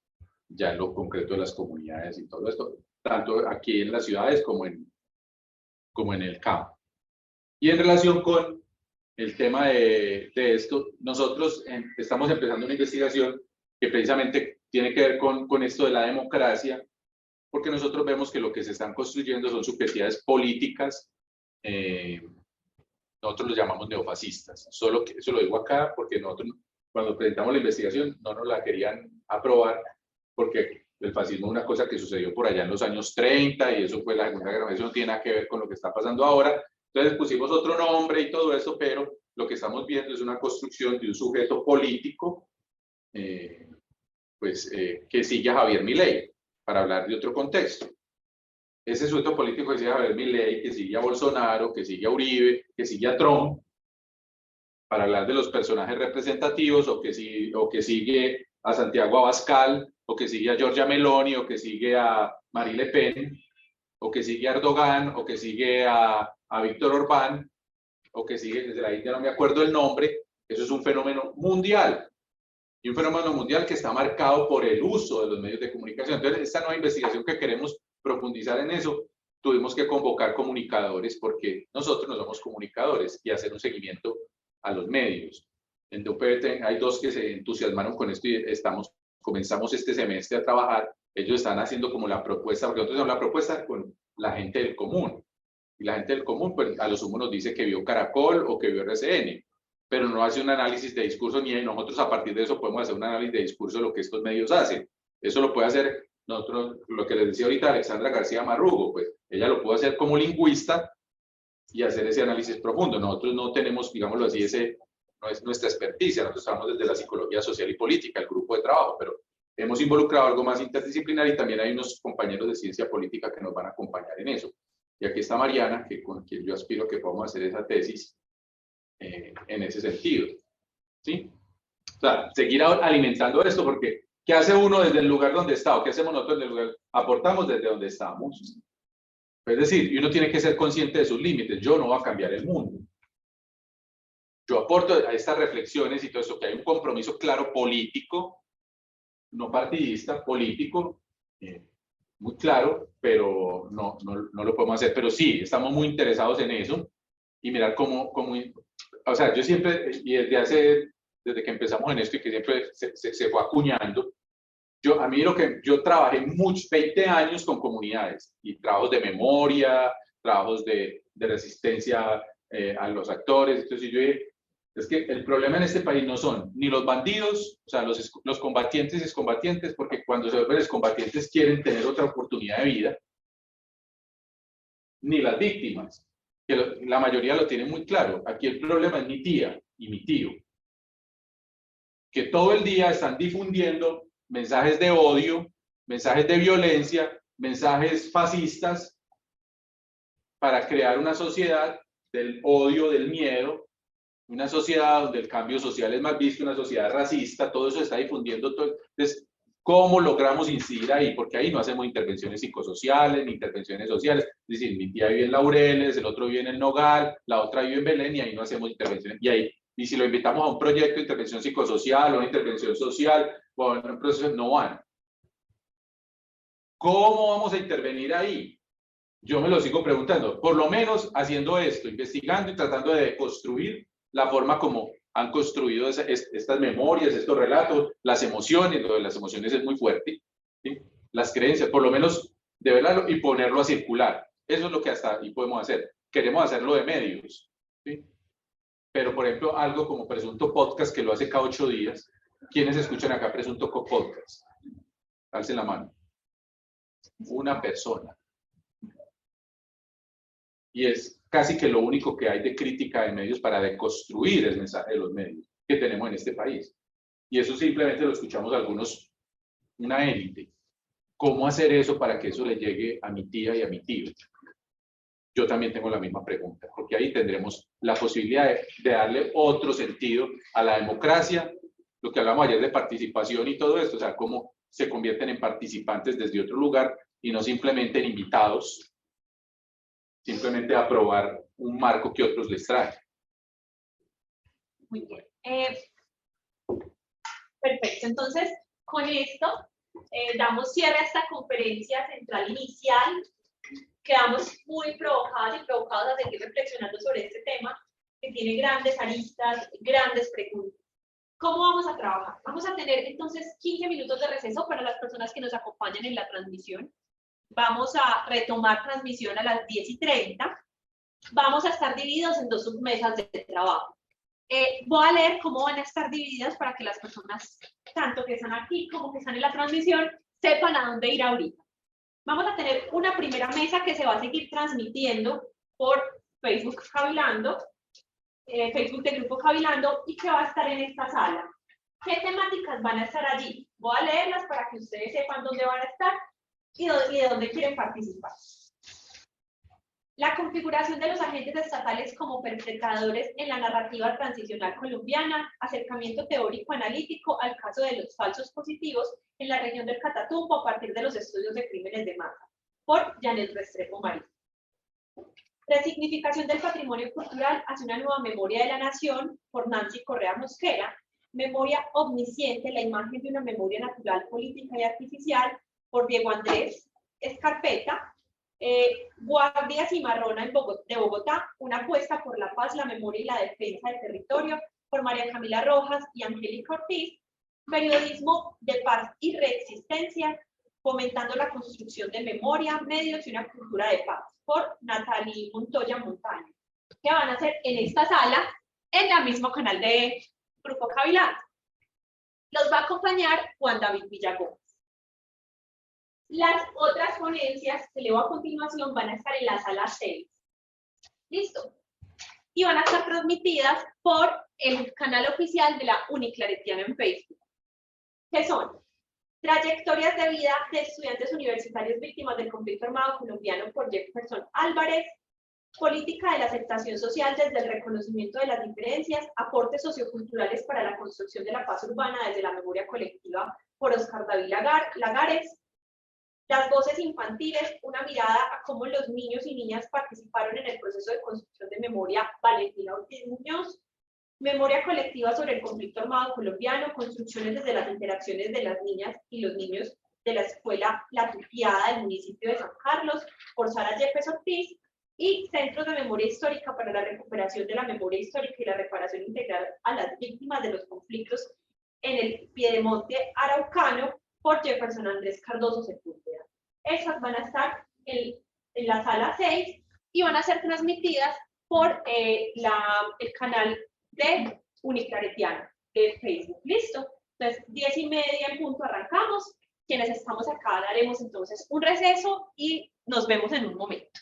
ya en lo concreto de las comunidades y todo esto, tanto aquí en las ciudades como en el campo. Y en relación con el tema de esto, nosotros estamos empezando una investigación que precisamente tiene que ver con esto de la democracia, porque nosotros vemos que lo que se están construyendo son subjetividades políticas, nosotros los llamamos neofascistas, solo que eso lo digo acá porque nosotros cuando presentamos la investigación no nos la querían aprobar, porque el fascismo es una cosa que sucedió por allá en los años 30 y eso fue la Segunda Guerra Mundial, eso no tiene nada que ver con lo que está pasando ahora. Entonces pusimos otro nombre y todo eso, pero lo que estamos viendo es una construcción de un sujeto político que sigue a Javier Milei, para hablar de otro contexto. Ese sujeto político que sigue a Javier Milei, que sigue a Bolsonaro, que sigue a Uribe, que sigue a Trump, para hablar de los personajes representativos, o que sigue a Santiago Abascal, o que sigue a Giorgia Meloni, o que sigue a Marine Le Pen, o que sigue a Erdogan, o que sigue a Víctor Orbán, o que sigue, desde la India no me acuerdo el nombre. Eso es un fenómeno mundial, y un fenómeno mundial que está marcado por el uso de los medios de comunicación. Entonces, esta nueva investigación que queremos profundizar en eso, tuvimos que convocar comunicadores, porque nosotros no somos comunicadores, y hacer un seguimiento a los medios. En UPB hay dos que se entusiasmaron con esto y comenzamos este semestre a trabajar. Ellos están haciendo como la propuesta, porque nosotros hacemos la propuesta con la gente del común, y la gente del común pues a lo sumo nos dice que vio Caracol o que vio RCN, pero no hace un análisis de discurso, ni nosotros a partir de eso podemos hacer un análisis de discurso de lo que estos medios hacen. Eso lo puede hacer nosotros, lo que les decía ahorita Alexandra García Marrugo, pues ella lo puede hacer como lingüista y hacer ese análisis profundo. Nosotros no tenemos, digámoslo así, no es nuestra experticia, nosotros estamos desde la psicología social y política, el grupo de trabajo, pero hemos involucrado algo más interdisciplinar y también hay unos compañeros de ciencia política que nos van a acompañar en eso. Y aquí está Mariana, con quien yo aspiro que podamos hacer esa tesis, en ese sentido. ¿Sí? O sea, seguir alimentando esto, porque ¿qué hace uno desde el lugar donde está? ¿O qué hacemos nosotros desde el lugar? Aportamos desde donde estamos. Es decir, uno tiene que ser consciente de sus límites. Yo no voy a cambiar el mundo. Yo aporto a estas reflexiones y todo eso, que hay un compromiso claro político, no partidista, político, muy claro, pero no lo podemos hacer. Pero sí, estamos muy interesados en eso y mirar cómo o sea, yo siempre, y desde que empezamos en esto y que siempre se fue acuñando, a mí yo trabajé 20 años con comunidades y trabajos de memoria, trabajos de resistencia a los actores. Entonces yo dije, es que el problema en este país no son ni los bandidos, o sea, los combatientes y excombatientes, porque cuando se vuelven excombatientes quieren tener otra oportunidad de vida, ni las víctimas, que la mayoría lo tienen muy claro. Aquí el problema es mi tía y mi tío, que todo el día están difundiendo mensajes de odio, mensajes de violencia, mensajes fascistas, para crear una sociedad del odio, del miedo, una sociedad donde el cambio social es mal visto, una sociedad racista, todo eso está difundiendo. Entonces, ¿cómo logramos incidir ahí? Porque ahí no hacemos intervenciones psicosociales, ni intervenciones sociales. Es decir, mi tía vive en Laureles, el otro vive en El Nogal, la otra vive en Belén, y ahí no hacemos intervenciones. Y si lo invitamos a un proyecto de intervención psicosocial o una intervención social, o en un proceso, no van. ¿Cómo vamos a intervenir ahí? Yo me lo sigo preguntando. Por lo menos haciendo esto, investigando y tratando de construir la forma como han construido estas memorias, estos relatos, las emociones. Lo de las emociones es muy fuerte, ¿sí? Las creencias, por lo menos de verlo y ponerlo a circular. Eso es lo que hasta ahí podemos hacer. Queremos hacerlo de medios, ¿sí? Pero, por ejemplo, algo como Presunto Podcast, que lo hace cada 8 días. ¿Quiénes escuchan acá Presunto Podcast? Alcen la mano. Una persona. Y es casi que lo único que hay de crítica de medios para deconstruir el mensaje de los medios que tenemos en este país. Y eso simplemente lo escuchamos algunos, una élite. ¿Cómo hacer eso para que eso le llegue a mi tía y a mi tío? Yo también tengo la misma pregunta, porque ahí tendremos la posibilidad de darle otro sentido a la democracia, lo que hablamos ayer de participación y todo esto, o sea, cómo se convierten en participantes desde otro lugar y no simplemente en invitados, simplemente aprobar un marco que otros les traen. Muy bien. Perfecto. Entonces, con esto damos cierre a esta conferencia central inicial. Quedamos muy provocadas y provocados a seguir reflexionando sobre este tema, que tiene grandes aristas, grandes preguntas. ¿Cómo vamos a trabajar? Vamos a tener entonces 15 minutos de receso para las personas que nos acompañan en la transmisión. Vamos a retomar transmisión a las 10:30. Vamos a estar divididos en 2 submesas de trabajo. Voy a leer cómo van a estar divididas para que las personas, tanto que están aquí como que están en la transmisión, sepan a dónde ir ahorita. Vamos a tener una primera mesa que se va a seguir transmitiendo por Facebook Cavilando, Facebook del Grupo Cavilando, y que va a estar en esta sala. ¿Qué temáticas van a estar allí? Voy a leerlas para que ustedes sepan dónde van a estar y de dónde quieren participar. La configuración de los agentes estatales como perpetradores en la narrativa transicional colombiana, acercamiento teórico analítico al caso de los falsos positivos en la región del Catatumbo a partir de los estudios de crímenes de masa, por Janet Restrepo Marín. Resignificación del patrimonio cultural hacia una nueva memoria de la nación, por Nancy Correa Mosquera. Memoria omnisciente, la imagen de una memoria natural, política y artificial, por Diego Andrés Escarpeta. Guardia Cimarrona de Bogotá, una apuesta por la paz, la memoria y la defensa del territorio, por María Camila Rojas y Angélica Ortiz. Periodismo de paz y reexistencia, fomentando la construcción de memoria, medios y una cultura de paz, por Natalie Montoya Montaño, que van a hacer en esta sala, en el mismo canal de Grupo Cavilando. Los va a acompañar Juan David Villagómez. Las otras ponencias que leo a continuación van a estar en la sala 6. ¿Listo? Y van a estar transmitidas por el canal oficial de la Uniclaretiana en Facebook. ¿Qué son? Trayectorias de vida de estudiantes universitarios víctimas del conflicto armado colombiano por Jefferson Álvarez. Política de la aceptación social desde el reconocimiento de las diferencias, aportes socioculturales para la construcción de la paz urbana desde la memoria colectiva, por Oscar David Lagares. Las voces infantiles, una mirada a cómo los niños y niñas participaron en el proceso de construcción de memoria, Valentina Ortiz Muñoz. Memoria colectiva sobre el conflicto armado colombiano, construcciones desde las interacciones de las niñas y los niños de la escuela La Tupiada del municipio de San Carlos, por Sara Yepes Ortiz. Y Centros de Memoria Histórica para la recuperación de la memoria histórica y la reparación integral a las víctimas de los conflictos en el Piedemonte Araucano, por Jefferson Andrés Cardoso Sepúlveda. Esas van a estar en la sala 6 y van a ser transmitidas por el canal de Uniclaretiano de Facebook. ¿Listo? Entonces, 10:30 en punto arrancamos. Quienes estamos acá daremos entonces un receso y nos vemos en un momento.